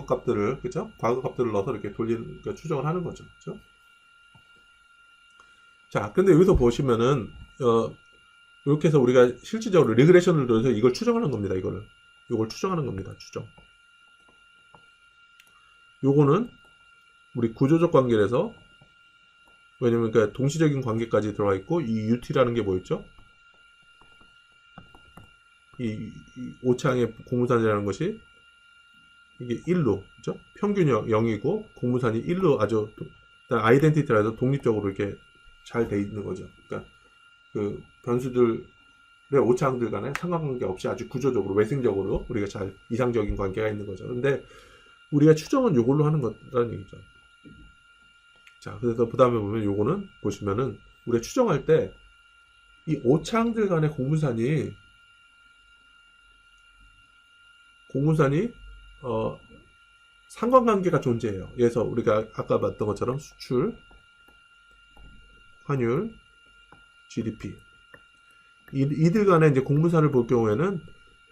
값들을 그죠? 과거 값들을 넣어서 이렇게 그러니까 추정을 하는 거죠. 그죠? 자, 근데 여기서 보시면은 이렇게 해서 우리가 실질적으로 리그레션을 넣어서 이걸 추정하는 겁니다. 이걸 추정하는 겁니다. 추정. 요거는 우리 구조적 관계에서 왜냐면 그러니까 동시적인 관계까지 들어가 있고 이 UT라는 게 뭐였죠? 이 오차항의 공무산이라는 것이 이게 1로 그죠? 평균 0이고 공무산이 1로 아주 아이덴티티라서 독립적으로 이렇게 잘 돼 있는 거죠. 그러니까 그 변수들의 오차항들 간에 상관관계 없이 아주 구조적으로 외생적으로 우리가 잘 이상적인 관계가 있는 거죠. 근데 우리가 추정은 이걸로 하는 거라는 얘기죠. 자, 그래서 그 다음에 보면 요거는 보시면은 우리가 추정할 때 이 오차항들 간의 공무산이 상관관계가 존재해요. 그래서 우리가 아까 봤던 것처럼 수출, 환율, GDP 이들 간에 이제 공분산을 볼 경우에는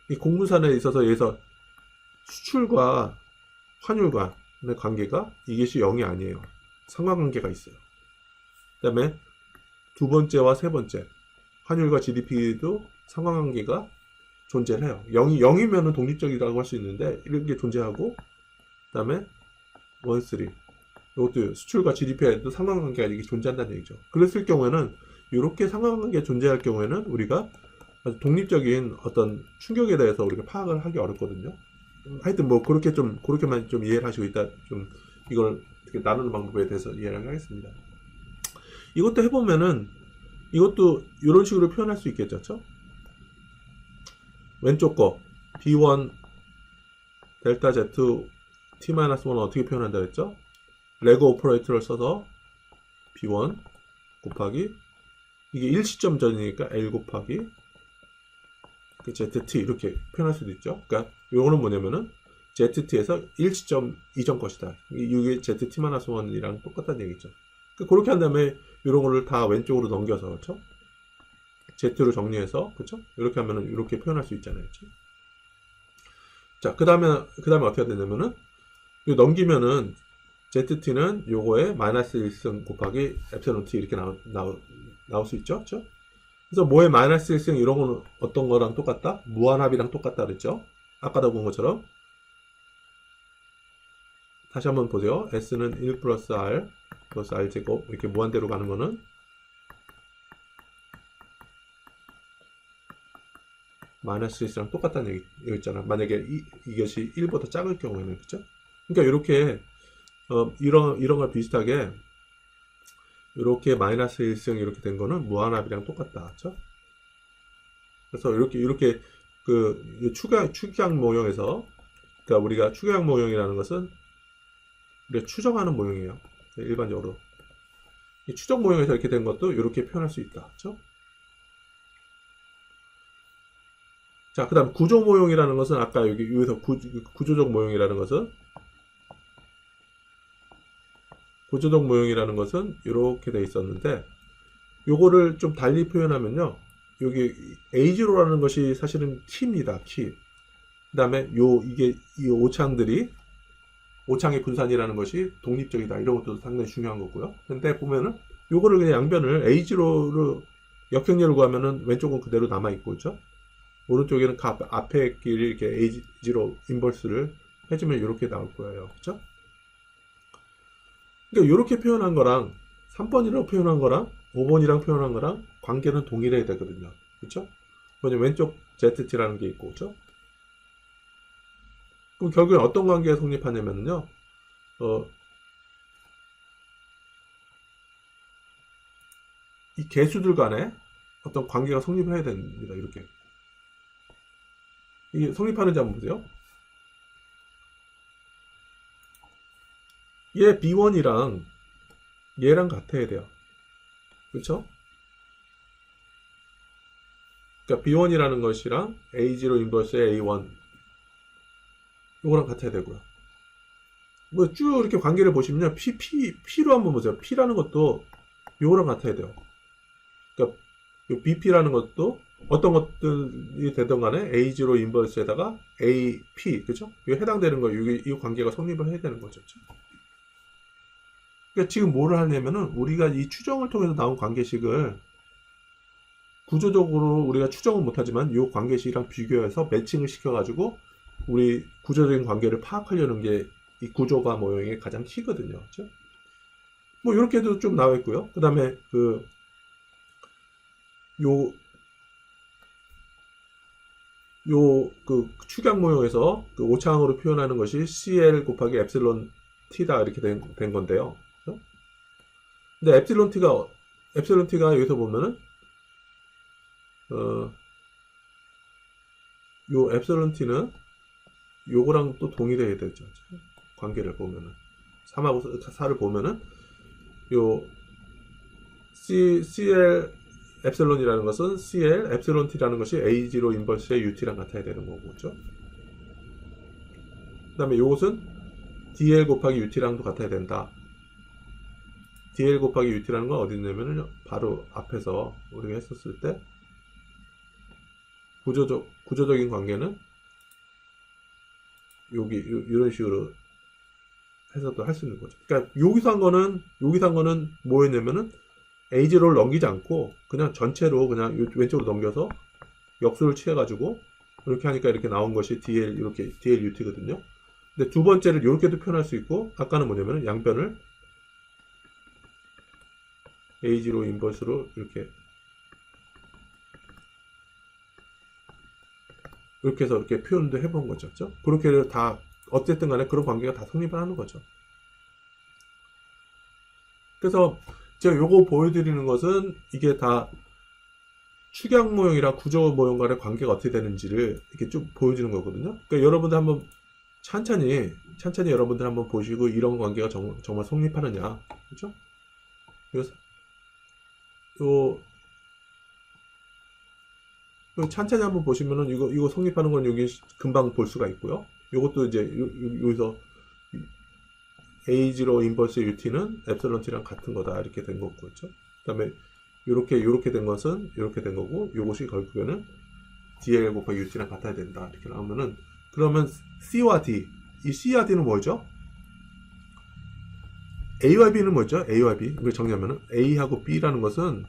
이 공분산에 있어서 여기서 수출과 환율과의 관계가 이것이 0이 아니에요. 상관관계가 있어요. 그 다음에 두 번째와 세 번째 환율과 GDP도 상관관계가 존재를 해요. 0이면 독립적이라고 할 수 있는데 이런 게 존재하고 그 다음에 1, 3 이것도 수출과 GDP에도 상관관계가 이게 존재한다는 얘기죠. 그랬을 경우에는 이렇게 상관관계가 존재할 경우에는 우리가 아주 독립적인 어떤 충격에 대해서 우리가 파악을 하기 어렵거든요. 하여튼 뭐 그렇게만 좀 이해를 하시고 이따 좀 이걸 어떻게 나누는 방법에 대해서 이해를 하겠습니다. 이것도 해보면은 이것도 이런 식으로 표현할 수 있겠죠. 그렇죠? 왼쪽 거 B1 델타 Z T-1은 어떻게 표현한다 했죠? 레고 오퍼레이터를 써서 B1 곱하기 이게 일시점 전이니까 L 곱하기 그 ZT 이렇게 표현할 수도 있죠. 그러니까 요거는 뭐냐면은 ZT에서 일시점 이전 것이다. 이게 ZT-1이랑 똑같다는 얘기죠. 그러니까 그렇게 한 다음에 이런 거를 다 왼쪽으로 넘겨서 그렇죠? Z로 정리해서 그렇죠? 이렇게 하면은 이렇게 표현할 수 있잖아요. 그렇죠? 자, 그다음에 어떻게 되냐면은 요 넘기면은 ZT는 요거에 마이너스 1승 곱하기 엡실론 T 이렇게 나올 수 있죠? 그렇죠? 그래서 뭐에 마이너스 1승 이런 거는 어떤 거랑 똑같다? 무한합이랑 똑같다 그랬죠? 아까도 본 것처럼 다시 한번 보세요. S는 1 플러스 R 플러스 R 제곱 이렇게 무한대로 가는 거는 마이너스 1이랑 똑같다는 얘기 있잖아. 만약에 이것이 1보다 작을 경우에는 그렇죠? 그러니까 이렇게 이런 걸 비슷하게 이렇게 마이너스 1승 이렇게 된 거는 무한합이랑 똑같다. 그렇죠? 그래서 이렇게 그 축약 모형에서 그러니까 우리가 축약 모형이라는 것은 우리가 추정하는 모형이에요. 일반적으로 이 추정 모형에서 이렇게 된 것도 이렇게 표현할 수 있다. 그렇죠? 자, 그 다음 구조 모형이라는 것은 아까 여기서 구조적 모형이라는 것은 이렇게 돼 있었는데 요거를 좀 달리 표현하면요. 여기 A0라는 것이 사실은 키입니다. 키. 그 다음에 이 오창의 분산이라는 것이 독립적이다. 이런 것도 상당히 중요한 거고요. 근데 보면은 요거를 그냥 양변을 A0로 역행렬을 구하면은 왼쪽은 그대로 남아있고, 그렇죠? 오른쪽에는 그 앞에 끼리 이렇게 A0 인버스를 해주면 이렇게 나올 거예요. 그렇죠? 그러니까 이렇게 표현한 거랑 3번이라고 표현한 거랑 5번이랑 표현한 거랑 관계는 동일해야 되거든요. 그렇죠? 왜냐면 왼쪽 ZT라는 게 있고, 그렇죠? 그럼 결국엔 어떤 관계가 성립하냐면요. 이 개수들 간에 어떤 관계가 성립을 해야 됩니다. 이렇게. 이게 성립하는지 한번 보세요. 얘 B1이랑 얘랑 같아야 돼요. 그렇죠? 그러니까 B1이라는 것이랑 A0 인버스의 A1 이거랑 같아야 되고요. 뭐 쭉 이렇게 관계를 보시면요. P로 한번 보세요. P라는 것도 요거랑 같아야 돼요. 그러니까 요 BP라는 것도 어떤 것들이 되든 간에 A0 인버스에다가 AP, 그죠? 이 해당되는 거, 이 관계가 성립을 해야 되는 거죠. 그쵸? 그러니까 지금 뭐를 하냐면은 우리가 이 추정을 통해서 나온 관계식을 구조적으로 우리가 추정은 못하지만 이 관계식이랑 비교해서 매칭을 시켜가지고 우리 구조적인 관계를 파악하려는 게 이 구조가 모형의 가장 키거든요. 그렇죠? 뭐 이렇게도 좀 나와 있고요. 그 다음에 그 축약 모형에서 그 오차항으로 표현하는 것이 CL 곱하기 엡실론 T다 이렇게 된 건데요. 그렇죠? 근데 엡실론 T가 여기서 보면은 요 엡실론 T는 요거랑 또 동일해야 되죠. 관계를 보면은 3하고 4를 보면은 요 CL 엡실론이라는 것은 CL 엡실론 T라는 것이 A0 인버스의 UT랑 같아야 되는 거고, 그렇죠? 그 다음에 요것은 dl 곱하기 ut랑도 같아야 된다. dl 곱하기 ut라는 건 어디 있냐면은 바로 앞에서 우리가 했었을 때 구조적인 관계는 여기 이런 식으로 해서도 할 수 있는 거죠. 그러니까 여기서 한 거는 뭐였냐면은 A0를 넘기지 않고 그냥 전체로 그냥 왼쪽으로 넘겨서 역수를 취해가지고 이렇게 하니까 이렇게 나온 것이 DL 이렇게 DL UT거든요. 근데 두 번째를 이렇게도 표현할 수 있고 아까는 뭐냐면은 양변을 A0 인버스로 이렇게 해서 이렇게 표현도 해본 거죠. 그렇죠? 그렇게 다 어쨌든 간에 그런 관계가 다 성립을 하는 거죠. 그래서 제가 요거 보여드리는 것은 이게 다 축약 모형이랑 구조 모형 간의 관계가 어떻게 되는지를 이렇게 쭉 보여주는 거거든요. 그러니까 여러분들 한번 천천히 여러분들 한번 보시고 이런 관계가 정말 성립하느냐, 그렇죠? 그래서 요 천천히 한번 보시면은 이거 성립하는 건 여기 금방 볼 수가 있고요. 요것도 이제 여기서 A0 인버스 UT는 엡실론 T랑 같은 거다 이렇게 된 거고, 그렇죠? 그다음에 요렇게 된 것은 이렇게 된 거고, 요것이 결국에는 DL 곱하기 UT랑 같아야 된다 이렇게 나오면은, 그러면 C와 D, 이 C와 D는 뭐죠? A와 B는 뭐죠? A와 B 이걸 정리하면은 A하고 B라는 것은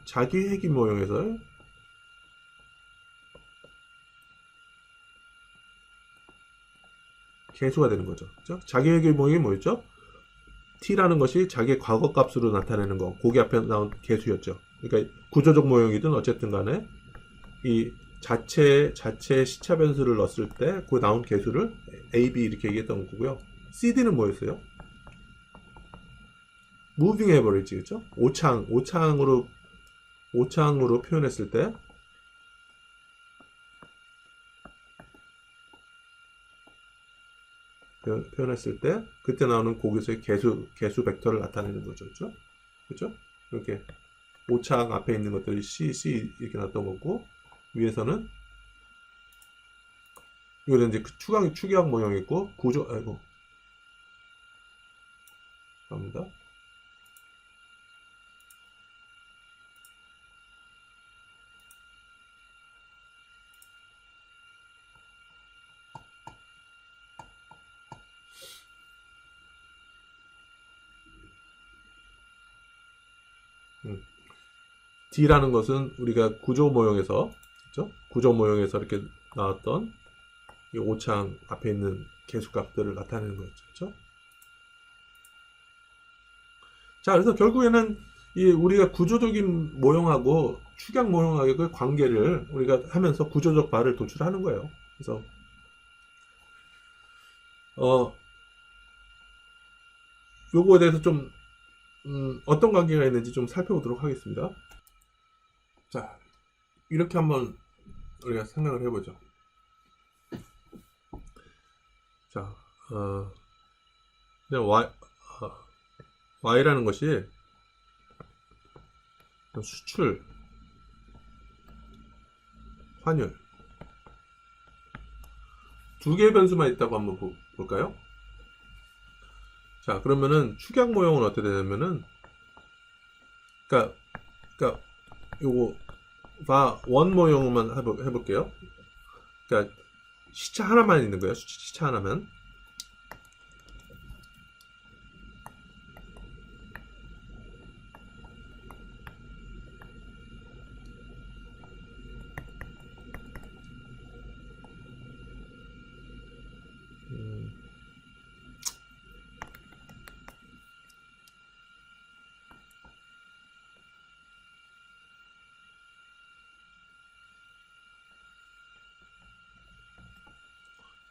자기 회귀 모형에서 개수가 되는 거죠. 그렇죠? 자기 회귀 모형이 뭐였죠? t라는 것이 자기의 과거 값으로 나타내는 거, 거기 앞에 나온 개수였죠. 그러니까 구조적 모형이든 어쨌든 간에 이 자체 시차 변수를 넣었을 때 그 나온 개수를 a, b 이렇게 얘기했던 거고요. cd는 뭐였어요? moving average, 그렇죠? 오창으로 표현했을 때 그때 나오는 거기서의 개수 벡터를 나타내는 거죠. 그렇죠? 그렇죠? 이렇게 오창 앞에 있는 것들이 C 이렇게 나왔던 거고, 위에서는 이거는 이제 축약 모형이고, 갑니다. D라는 것은 우리가 구조 모형에서, 그렇죠? 구조 모형에서 이렇게 나왔던 이 오창 앞에 있는 개수값들을 나타내는 거였죠. 그렇죠? 자, 그래서 결국에는 이 우리가 구조적인 모형하고 축약 모형하고의 그 관계를 우리가 하면서 구조적 바를 도출하는 거예요. 그래서 요거에 대해서 좀 어떤 관계가 있는지 좀 살펴보도록 하겠습니다. 자, 이렇게 한번 우리가 생각을 해보죠. 자, 그냥 Y라는 것이 수출, 환율 두 개의 변수만 있다고 한번 볼까요? 자, 그러면은 축약 모형은 어떻게 되냐면은, 그러니까 요거 원 모형만 해볼게요. 그러니까 시차 하나만 있는 거예요. 시차 하나만.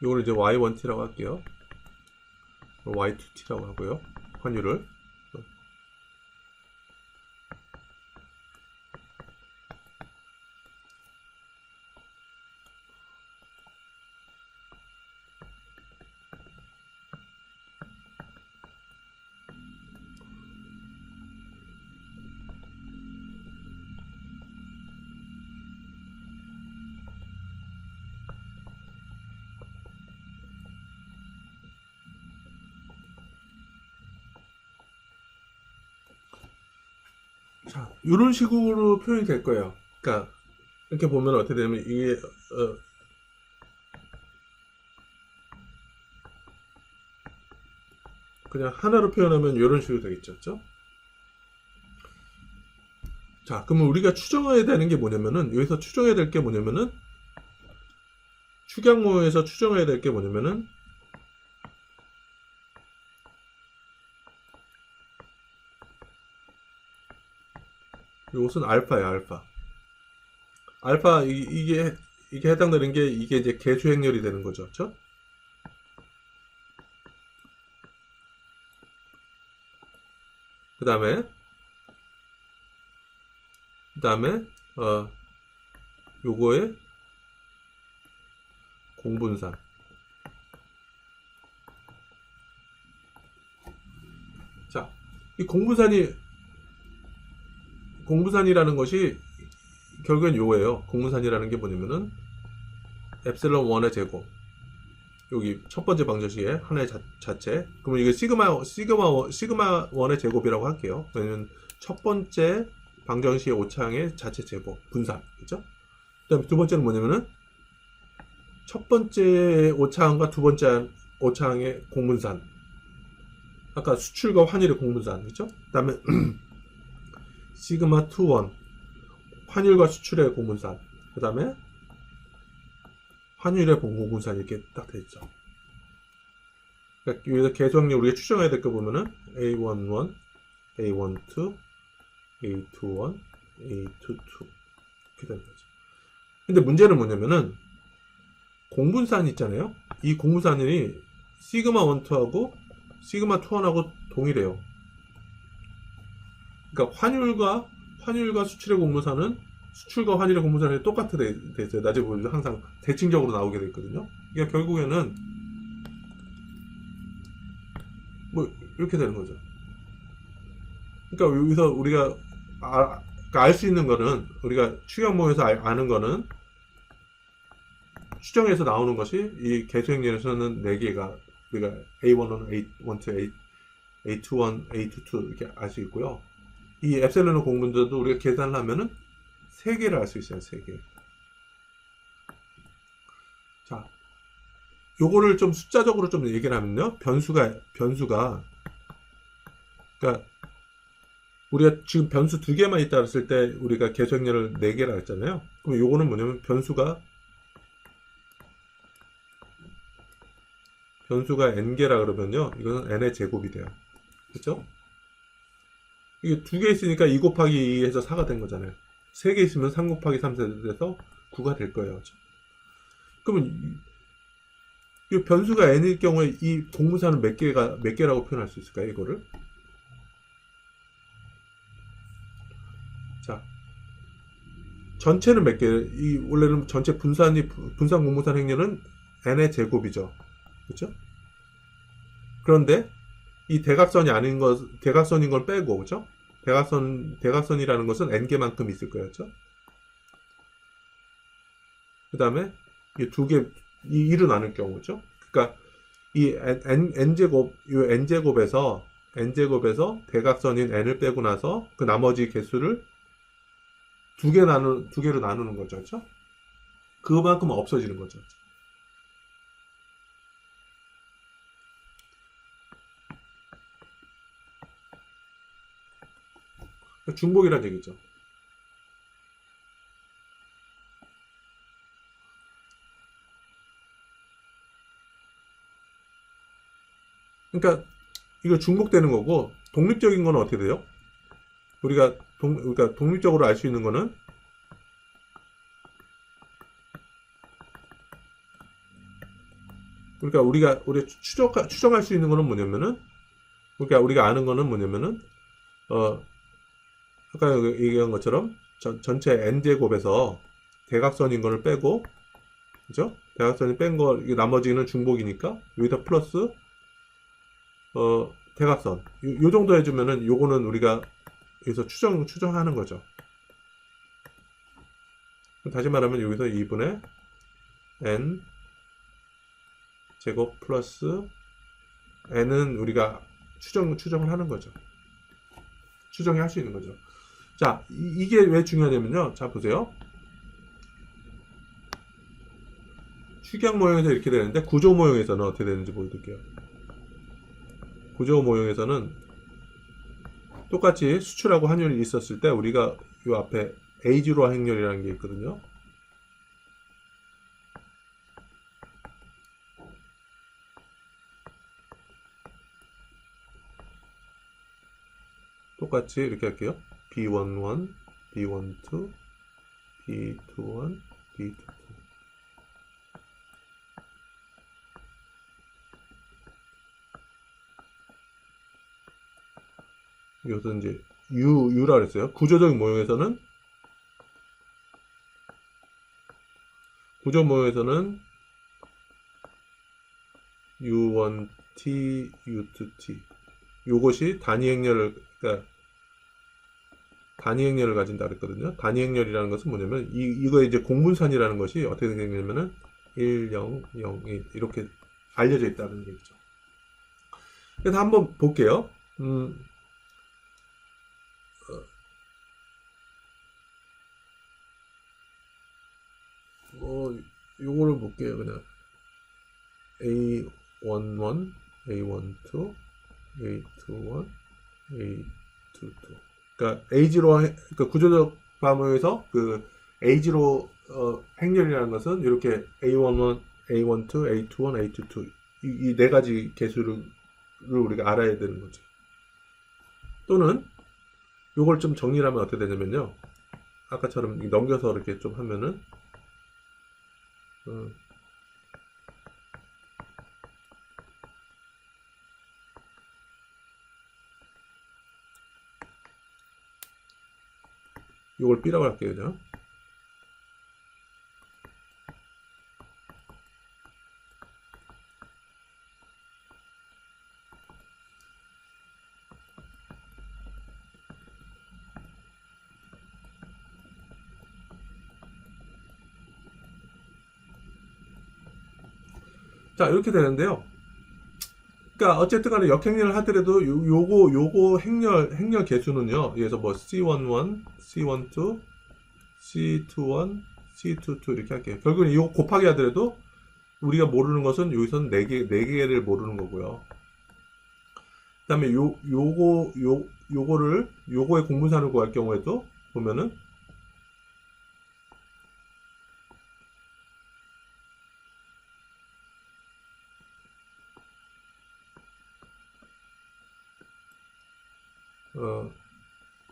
요걸 이제 Y1T라고 할게요. Y2T라고 하고요. 환율을. 자, 이런 식으로 표현이 될 거예요. 그러니까 이렇게 보면 어떻게 되냐면 이게 그냥 하나로 표현하면 이런 식으로 되겠죠. 그렇죠? 자, 그러면 우리가 추정해야 되는 게 뭐냐면은 여기서 추정해야 될 게 뭐냐면은 축약모에서 추정해야 될 게 뭐냐면은 이것은 알파예요, 알파. 알파 이게 해당되는 게 이게 이제 개수행렬이 되는 거죠, 그렇죠? 그다음에 요거의 공분산. 자, 이 공분산이라는 것이 결국엔 요거예요. 공분산이라는 게 뭐냐면은 엡실론 1의 제곱. 여기 첫 번째 방정식에 하나의 자체. 그러면 이게 시그마 1의 제곱이라고 할게요. 왜냐면 첫 번째 방정식의 오차항의 자체 제곱 분산. 그죠? 그다음에 두 번째는 뭐냐면은 첫 번째 오차항과 두 번째 오차항의 공분산. 아까 수출과 환율의 공분산. 그죠? 그다음에 시그마 2, 1 환율과 수출의 공분산. 그다음에 환율의 공분산 이렇게 딱 돼 있죠. 그러니까 여기서 계속력 우리가 추정해야 될 거 보면은 A11, A12, A21, A22 이렇게 되는 거죠. 근데 문제는 뭐냐면은 공분산 있잖아요. 이 공분산이 시그마 1, 2하고 시그마 2, 1하고 동일해요. 그러니까 환율과 수출의 공분산은 수출과 환율의 공분산이 똑같이 돼 있어요. 낮에 보여도 항상 대칭적으로 나오게 돼 있거든요. 그러니까 결국에는 뭐 이렇게 되는 거죠. 그러니까 여기서 우리가 알 수 있는 거는 우리가 추경모에서 아는 거는 추정에서 나오는 것이 이 개수행렬에서는 4개가 우리가 A11, A12, A21, A22 이렇게 알 수 있고요. 이 엡실론의 공분들도 우리가 계산을 하면은 3개를 알 수 있어요. 3개. 자, 요거를 좀 숫자적으로 좀 얘기를 하면요. 변수가 그러니까 우리가 지금 변수 2개만 있다 그랬을 때 우리가 계수행렬을 4개라 했잖아요. 그럼 요거는 뭐냐면 변수가 n개라 그러면요. 이거는 n의 제곱이 돼요. 그렇죠? 이게 2개 있으니까 2 곱하기 2 해서 4가 된 거잖아요. 3개 있으면 3 곱하기 3 돼서 9가 될 거예요. 그렇죠? 그러면 이 변수가 n일 경우에 이 공분산은 몇 개라고 표현할 수 있을까요? 이거를? 자, 전체는 몇 개? 원래는 전체 분산 공분산 행렬은 n의 제곱이죠. 그렇죠? 그런데 이 대각선이 아닌 대각선인 걸 빼고, 그죠? 대각선이라는 것은 n개만큼 있을 거예요, 그죠? 그 다음에 이 2개, 이 1을 나눌 경우죠. 그러니까 이 n제곱에서 대각선인 n을 빼고 나서 그 나머지 개수를 2개로 나누는 거죠, 그죠? 그만큼 없어지는 거죠. 중복이란 얘기죠. 그러니까 이거 중복되는 거고 독립적인 건 어떻게 돼요? 우리가 독립적으로 알 수 있는 거는 우리가 추정할 수 있는 거는 뭐냐면은 우리가 아는 거는 뭐냐면은 아까 얘기한 것처럼 전체 n제곱에서 대각선인 거를 빼고, 그죠? 대각선이 뺀 거, 나머지는 중복이니까 여기다 플러스 대각선 요 정도 해주면은 요거는 우리가 여기서 추정하는 거죠. 다시 말하면 여기서 2분의 n 제곱 플러스 n은 우리가 추정을 하는 거죠. 추정이 할 수 있는 거죠. 자, 이게 왜 중요하냐면요. 자, 보세요. 축약 모형에서 이렇게 되는데 구조 모형에서는 어떻게 되는지 보여드릴게요. 구조 모형에서는 똑같이 수출하고 환율이 있었을 때 우리가 이 앞에 A0 행렬이라는 게 있거든요. 똑같이 이렇게 할게요. B11, B12, B21, B22. 이것은 이제 U라 그랬어요. 구조적인 모형에서는 구조 모형에서는 U1T, U2T. 요것이 단위 행렬을 그러니까 단위 행렬을 가진다 그랬거든요. 단위 행렬이라는 것은 뭐냐면 이거 이제 공분산이라는 것이 어떻게 생겼냐면은 1, 0, 0, 1 이렇게 알려져 있다는 얘기죠. 그래서 한번 볼게요. 요거를 볼게요. 그냥 A11, A12, A21, A22. 그러니까 A0 그러니까 구조적 반모에서 그 A0 행렬이라는 것은 이렇게 A11, A12, A21, A22 이 네 가지 개수를 우리가 알아야 되는 거죠. 또는 요걸 좀 정리를 하면 어떻게 되냐면요. 아까처럼 넘겨서 이렇게 좀 하면은 요걸 B라고 할게요. 그냥. 자, 이렇게 되는데요. 그러니까 어쨌든 간에 역행렬을 하더라도 요거 행렬 개수는요. 여기서 뭐 C11, C12, C21, C22 이렇게 할게요. 결국은 이거 곱하기 하더라도 우리가 모르는 것은 여기서는 4개를 모르는 거고요. 그 다음에 요거의 공분산을 구할 경우에도 보면은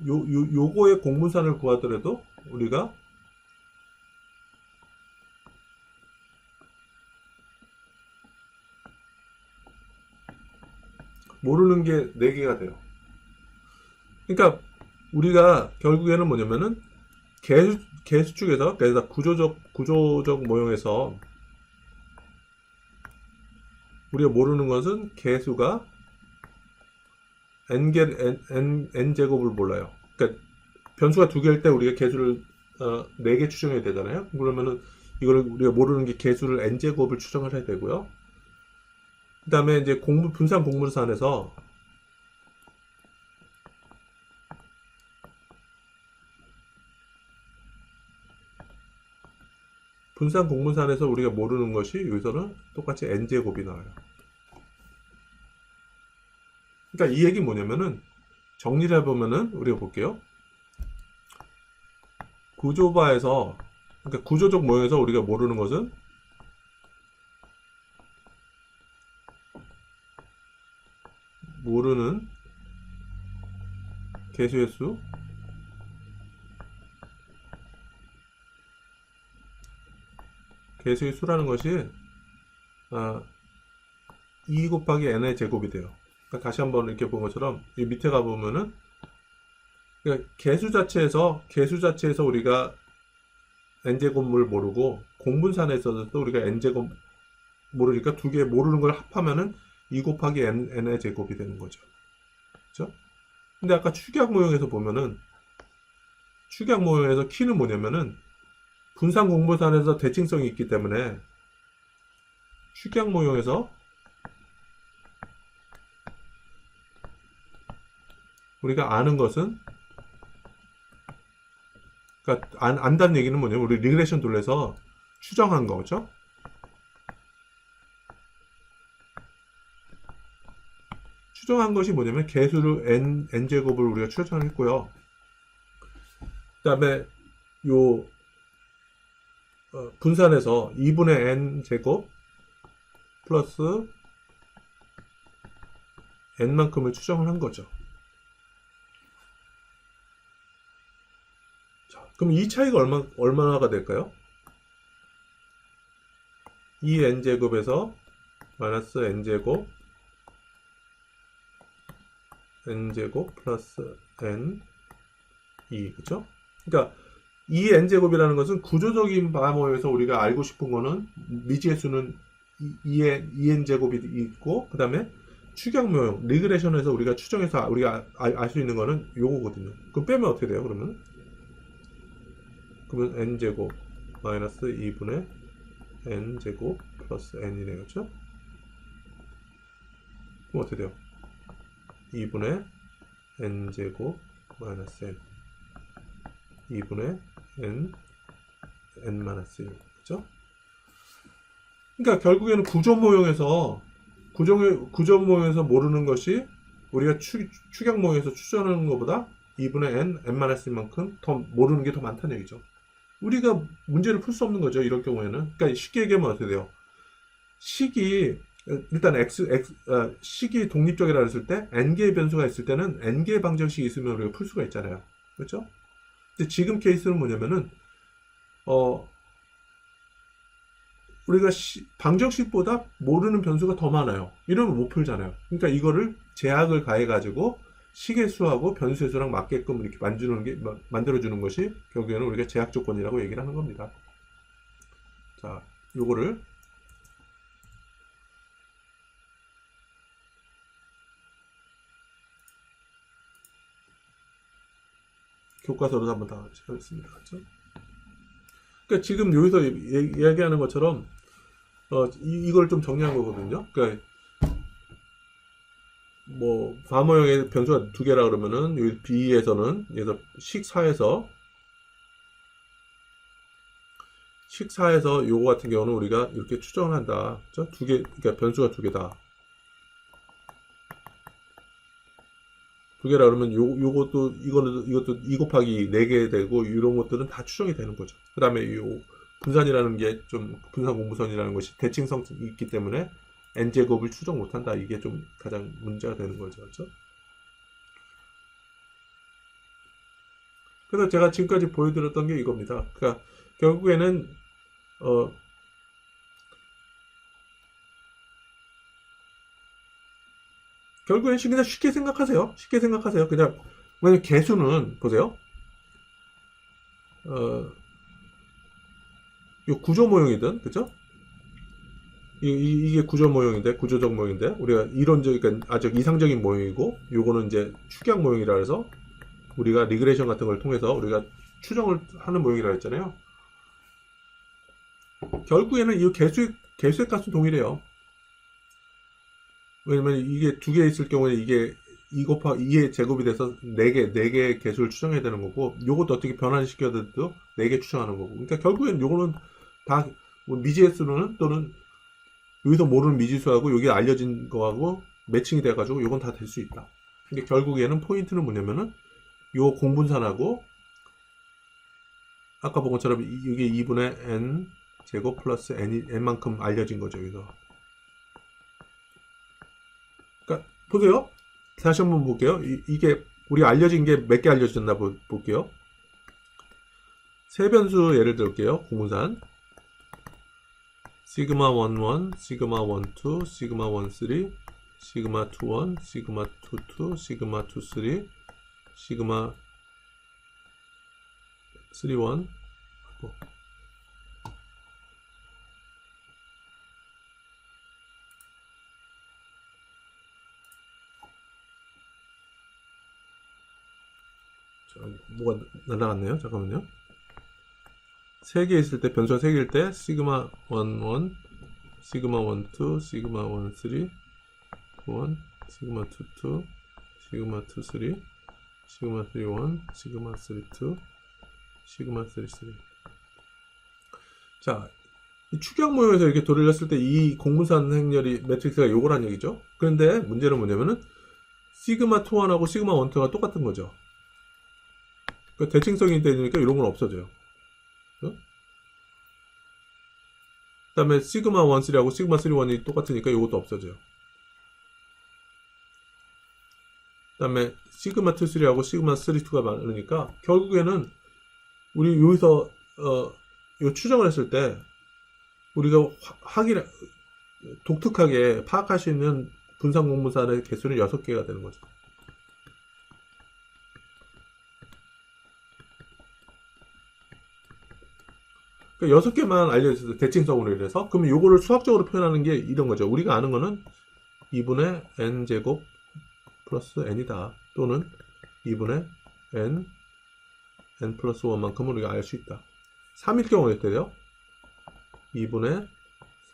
요거의 공분산을 구하더라도 우리가 모르는 게 4개가 돼요. 그러니까 우리가 결국에는 뭐냐면은 개수축에서 그래서 구조적 모형에서 우리가 모르는 것은 개수가 n제곱을 몰라요. 그러니까 변수가 2개일 때 우리가 개수를 4개 추정해야 되잖아요. 그러면은 이걸 우리가 모르는 게 개수를 n제곱을 추정을 해야 되고요. 그 다음에 이제 분산 공분산에서 분산 공분산에서 우리가 모르는 것이 여기서는 똑같이 n제곱이 나와요. 그러니까 이 얘기 뭐냐면은 정리를 해보면은 우리가 볼게요. 구조바에서 그러니까 구조적 모형에서 우리가 모르는 것은 모르는 개수의 수 개수의 수라는 것이 2 곱하기 n의 제곱이 돼요. 그러니까 다시 한번 이렇게 본 것처럼 이 밑에 가보면은 그러니까 개수 자체에서 우리가 n제곱을 모르고 공분산에서도 우리가 n제곱 모르니까 2개 모르는 걸 합하면은 2 곱하기 n의 제곱이 되는 거죠. 그렇죠? 근데 아까 축약 모형에서 보면은 축약 모형에서 키는 뭐냐면은 분산 공분산에서 대칭성이 있기 때문에 축약 모형에서 우리가 아는 것은 그러니까 안다는 얘기는 뭐냐면 우리 리그레션 돌려서 추정한 거죠. 추정한 것이 뭐냐면 개수를 n제곱을 우리가 추정했고요. 그 다음에 요 분산해서 2분의 n제곱 플러스 n만큼을 추정을 한 거죠. 자, 그럼 이 차이가 얼마나가 될까요? 2n제곱에서 마이너스 n제곱 플러스 n2, 그쵸? 그러니까 이 n제곱이라는 것은 구조적인 방어에서 우리가 알고 싶은 거는 미지의 수는 2n제곱이 있고, 그 다음에 추격 모형, 리그레션에서 우리가 추정해서 우리가 알 수 있는 거는 요거거든요. 그럼 빼면 어떻게 돼요, 그러면 n제곱 마이너스 2분의 n제곱 플러스 n이네요, 그렇죠? 그럼 어떻게 돼요? 2분의 n제곱 마이너스 n 2분의 n 마이너스 1, 그죠? 그러니까 결국에는 구조 모형에서 모르는 것이 우리가 추격 모형에서 추정하는 것보다 2분의 n 마이너스 1만큼 더 모르는 게 더 많다는 얘기죠. 우리가 문제를 풀 수 없는 거죠, 이럴 경우에는. 그러니까 쉽게 얘기하면 어떻게 돼요? 식이 일단 식이 독립적이라 했을 때 n개의 변수가 있을 때는 n개의 방정식이 있으면 우리가 풀 수가 있잖아요, 그렇죠? 근데 지금 케이스는 뭐냐면은 우리가 방정식보다 모르는 변수가 더 많아요. 이러면 못 풀잖아요. 그러니까 이거를 제약을 가해 가지고 식의 수하고 변수의 수랑 맞게끔 이렇게 만들어주는 것이 결국에는 우리가 제약 조건이라고 얘기를 하는 겁니다. 자, 요거를 교과서로 한번 다 하겠습니다. 그렇죠? 그러니까 지금 여기서 이야기하는 것처럼 이걸 좀 정리한 거거든요. 그러니까 뭐 과모형의 변수가 두 개라 그러면은 여기 B에서는 여기서 식사에서 요거 같은 경우는 우리가 이렇게 추정을 한다. 그렇죠? 두 개, 그러니까 변수가 두 개다. 두 개라 그러면 이것도 2 곱하기 4개 되고 이런 것들은 다 추정이 되는 거죠. 그 다음에 요 분산이라는 게 좀 분산 공부선이라는 것이 대칭성이 있기 때문에 n제곱을 추정 못한다. 이게 좀 가장 문제가 되는 거죠. 그렇죠? 그래서 제가 지금까지 보여드렸던 게 이겁니다. 그러니까 결국에는 결국엔 그냥 쉽게 생각하세요. 쉽게 생각하세요. 그냥 왜냐면 개수는 보세요. 요 구조 모형이든, 그죠? 이게 구조 모형인데, 구조적 모형인데, 우리가 이론적, 그러니까 아주 이상적인 모형이고, 요거는 이제 축약 모형이라 해서, 우리가 리그레션 같은 걸 통해서 우리가 추정을 하는 모형이라 했잖아요. 결국에는 이 개수의 값은 동일해요. 왜냐면 이게 두 개 있을 경우에 이게 2 곱하기 2의 제곱이 돼서 4개의 개수를 추정해야 되는 거고, 요것도 어떻게 변환시켜도 4개 추정하는 거고. 그러니까 결국엔 요거는 다 미지의 수는 또는 여기서 모르는 미지수하고 여기 알려진 거하고 매칭이 돼가지고 요건 다 될 수 있다. 근데 결국에는 포인트는 뭐냐면은 요 공분산하고 아까 본 것처럼 이게 2분의 n 제곱 플러스 n만큼 알려진 거죠, 여기서. 그러니까 보세요. 다시 한번 볼게요. 이게 우리가 알려진 게 몇 개 알려졌나 볼게요. 세 변수 예를 들게요. 공분산 시그마 11, 시그마 12, 시그마 13, 시그마 21, 시그마 22, 시그마 23, 시그마 31. 뭐가 날라갔네요. 잠깐만요. 3개 있을 때, 변수가 3개일 때, 시그마 11, 시그마 12, 시그마 13, 1, 시그마 22, 시그마 23, 시그마 31, 시그마 32, 시그마 33. 자, 이 축약 모형에서 이렇게 돌렸을 때 이 공분산 행렬이 매트릭스가 요거란 얘기죠. 그런데 문제는 뭐냐면은 시그마 21하고 시그마 12가 똑같은 거죠. 그러니까 대칭성이 되니까 이런 건 없어져요. 그 다음에 시그마 13하고 시그마 31이 똑같으니까 이것도 없어져요. 그 다음에 시그마 23하고 시그마 32가 많으니까 결국에는 우리 여기서 요 추정을 했을 때 우리가 독특하게 파악할 수 있는 분산 공분산의 개수는 6개가 되는 거죠. 그러니까 6개만 알려졌어요. 대칭성으로 인해서. 그러면 요거를 수학적으로 표현하는 게 이런 거죠. 우리가 아는 거는 2분의 n제곱 플러스 n이다. 또는 2분의 n 플러스 1만큼은 우리가 알 수 있다. 3일 경우에 어떻게 돼요? 2분의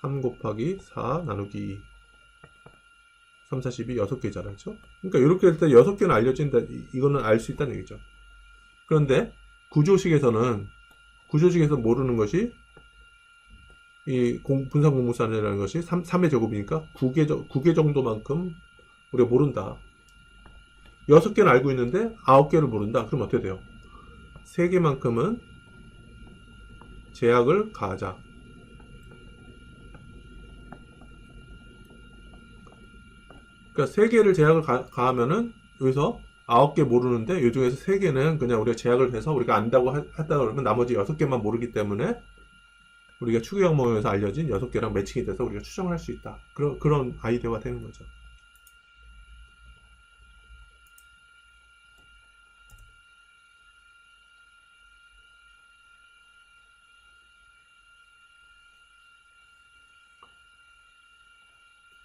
3 곱하기 4 나누기 2. 3, 4, 12, 6개잖아요. 그렇죠? 그러니까 이렇게 할 때 6개는 알려진다. 이거는 알 수 있다는 얘기죠. 그런데 구조식에서 모르는 것이 이 분산 공분산이라는 것이 3의 제곱이니까 9개 정도만큼 우리가 모른다. 6개는 알고 있는데 9개를 모른다. 그럼 어떻게 돼요? 3개만큼은 제약을 가하자. 그러니까 3개를 제약을 가하면은 여기서 9개 모르는데 이 중에서 3개는 그냥 우리가 제약을 해서 우리가 안다고 했다 그러면 나머지 6개만 모르기 때문에 우리가 추계형 모형에서 알려진 6개랑 매칭이 돼서 우리가 추정을 할 수 있다. 그런 아이디어가 되는 거죠.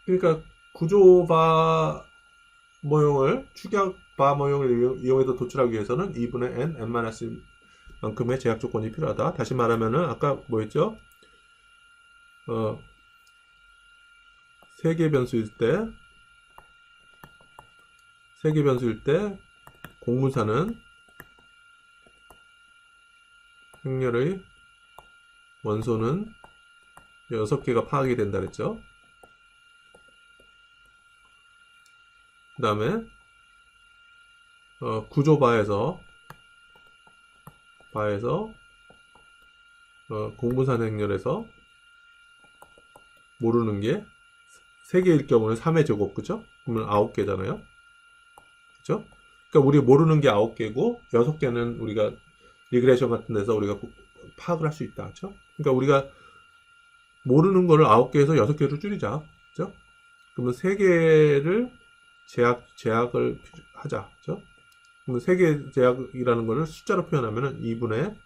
그러니까 구조바 모형을 축약바 모형을 이용해서 도출하기 위해서는 2분의 n 만큼의 제약 조건이 필요하다. 다시 말하면은 아까 뭐였죠? 3개 변수일 때 공분산은 행렬의 원소는 6개가 파악이 된다 그랬죠. 그 다음에 구조바에서 공분산 행렬에서 모르는 게 3개일 경우는 3의 제곱, 그죠? 그러면 9개잖아요. 그죠? 그러니까 우리 모르는 게 9개고 6개는 우리가 리그레이션 같은 데서 우리가 파악을 할 수 있다. 그죠? 그러니까 우리가 모르는 거를 9개에서 6개로 줄이자. 그죠? 그러면 3개를 제약을 하자. 그죠? 그러면 3개 제약이라는 거를 숫자로 표현하면은 2분의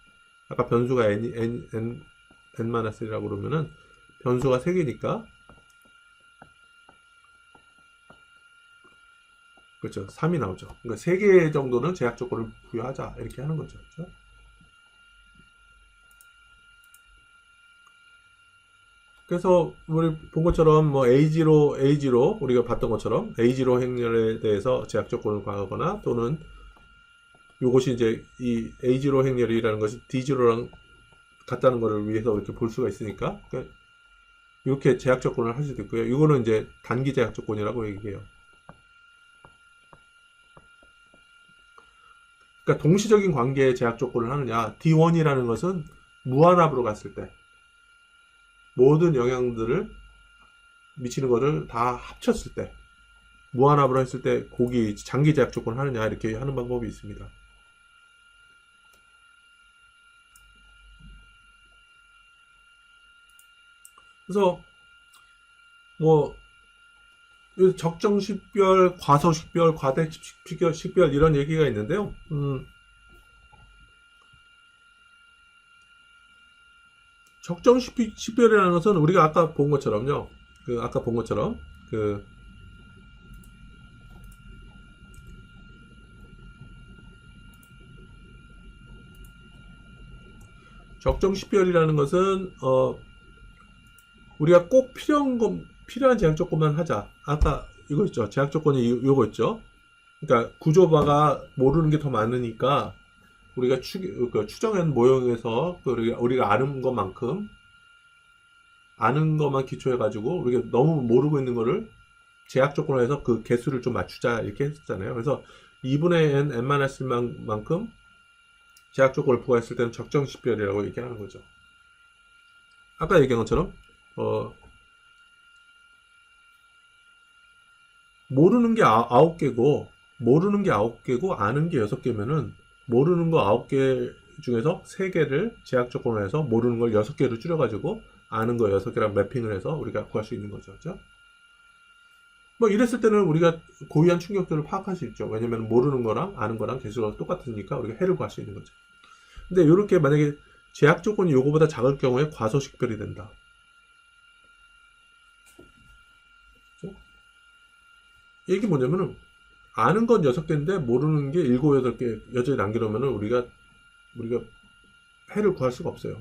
아까 변수가 n-1이라고 그러면은 변수가 3개니까 그렇죠. 3이 나오죠. 그러니까 3개 정도는 제약 조건을 부여하자. 이렇게 하는 거죠. 그렇죠? 그래서 우리 본 것처럼 뭐 A0 우리가 봤던 것처럼 A0 행렬에 대해서 제약 조건을 가하거나 또는 요것이 이제 이 A0 행렬이라는 것이 D0랑 같다는 것을 위해서 이렇게 볼 수가 있으니까 그러니까 이렇게 제약 조건을 할 수도 있고요. 이거는 이제 단기 제약 조건이라고 얘기해요. 그러니까 동시적인 관계의 제약 조건을 하느냐. D1이라는 것은 무한합으로 갔을 때 모든 영향들을 미치는 것을 다 합쳤을 때 무한합으로 했을 때 고기 장기 제약 조건을 하느냐 이렇게 하는 방법이 있습니다. 그래서 뭐 적정식별, 과소식별, 과대식별 이런 얘기가 있는데요. 적정식별이라는 것은 우리가 아까 본 것처럼요. 적정식별이라는 것은 우리가 꼭 필요한 제약 조건만 하자. 아까 이거 있죠. 제약 조건이 요거 있죠. 그러니까 구조바가 모르는 게 더 많으니까 우리가 추정한 모형에서 우리가 아는 것만큼 아는 것만 기초해가지고 우리가 너무 모르고 있는 거를 제약 조건을 해서 그 개수를 좀 맞추자 이렇게 했었잖아요. 그래서 2분의 n-1만큼 제약 조건을 부과했을 때는 적정 식별이라고 얘기하는 거죠. 아까 얘기한 것처럼 모르는 게 9개고 아는 게 6개면은 모르는 거 9개 중에서 3개를 제약 조건을 해서 모르는 걸 6개로 줄여가지고 아는 거 6개랑 매핑을 해서 우리가 구할 수 있는 거죠. 그렇죠? 뭐 이랬을 때는 우리가 고유한 충격들을 파악할 수 있죠. 왜냐면 모르는 거랑 아는 거랑 개수가 똑같으니까 우리가 해를 구할 수 있는 거죠. 근데 이렇게 만약에 제약 조건이 요거보다 작을 경우에 과소식별이 된다. 그렇죠? 이게 뭐냐면은 아는 건 6개인데 모르는 게 7, 8개 여전히 남겨놓으면은 우리가 해를 구할 수가 없어요.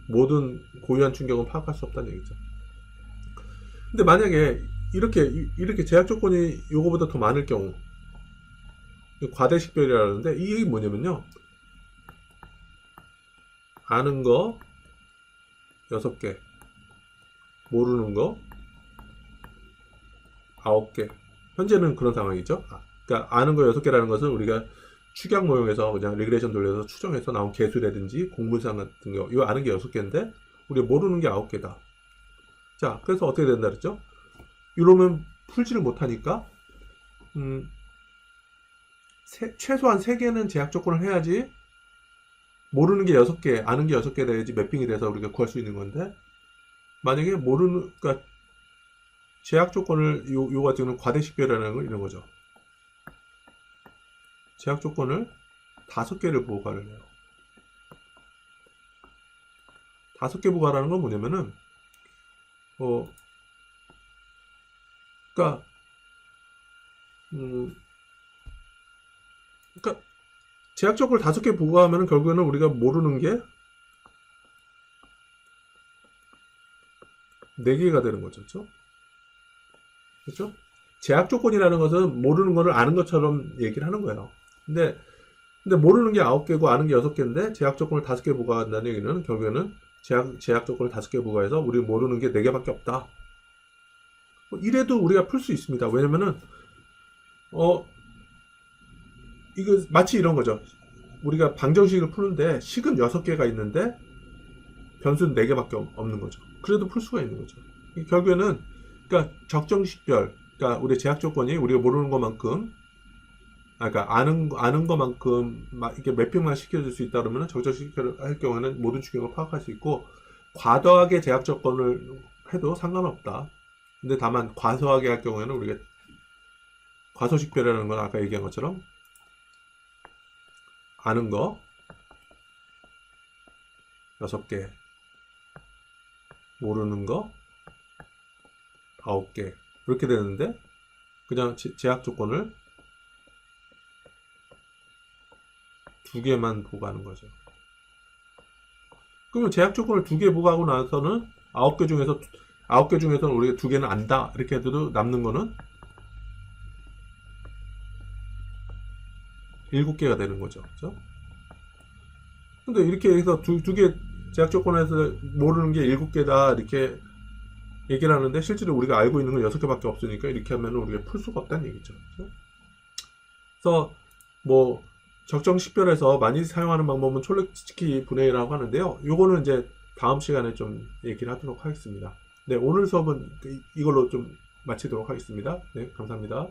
모든 고유한 충격은 파악할 수 없다는 얘기죠. 근데 만약에 이렇게 제약 조건이 요거보다 더 많을 경우 과대식별이라는데 이 얘기 뭐냐면요. 아는 거 6개 모르는 거 9개 현재는 그런 상황이죠. 그러니까 아는 거 6개라는 것은 우리가 축약 모형에서 그냥 리그레이션 돌려서 추정해서 나온 개수라든지 공분상 같은 거 이거 아는 게 6개인데 우리가 모르는 게 9개다. 자, 그래서 어떻게 된다 그랬죠? 이러면 풀지를 못하니까 최소한 3개는 제약 조건을 해야지 모르는 게 6개, 아는 게 6개 돼야지 매핑이 돼서 우리가 구할 수 있는 건데 만약에 그러니까 제약 조건을 요 가지고는 과대식별이라는 걸 이런 거죠. 제약 조건을 5개를 부과를 해요. 5개 부과라는 건 뭐냐면은 그러니까 제약 조건을 5개 부과하면 결국에는 우리가 모르는 게 4개가 되는 거죠. 그렇죠? 제약 조건이라는 것은 모르는 거를 아는 것처럼 얘기를 하는 거예요. 근데 모르는 게 9개고 아는 게 6개인데 제약 조건을 5개 부과한다는 얘기는 결국에는 제약 조건을 5개 부과해서 우리 모르는 게 4개밖에 없다. 이래도 우리가 풀 수 있습니다. 왜냐면은 이거 마치 이런 거죠. 우리가 방정식을 푸는데 식은 6개가 있는데 변수는 4개밖에 없는 거죠. 그래도 풀 수가 있는 거죠. 결국에는 그러니까 적정식별, 그러니까 우리 제약 조건이 우리가 모르는 것만큼, 그러니까 아는 것만큼 이렇게 매핑만 시켜줄 수 있다 그러면 적정식별을 할 경우에는 모든 충격을 파악할 수 있고 과도하게 제약 조건을 해도 상관없다. 근데 다만 과소하게 할 경우에는 우리가 과소식별이라는 건 아까 얘기한 것처럼 아는 거 6개, 모르는 거 9개 이렇게 되는데 그냥 제약 조건을 2개만 부과하는 거죠. 그러면 제약 조건을 2개 부과하고 나서는 9개 중에서는 우리가 2개는 안다 이렇게 해도 남는 거는 7개가 되는 거죠. 그렇죠? 근데 이렇게 해서 두 개 제약 조건에서 모르는 게 7개다 이렇게 얘기를 하는데 실제로 우리가 알고 있는 건 6개밖에 없으니까 이렇게 하면 우리가 풀 수가 없다는 얘기죠. 그렇죠? 그래서 뭐 적정 식별에서 많이 사용하는 방법은 촐레츠키 분해라고 하는데요. 요거는 이제 다음 시간에 좀 얘기를 하도록 하겠습니다. 네, 오늘 수업은 이걸로 좀 마치도록 하겠습니다. 네, 감사합니다.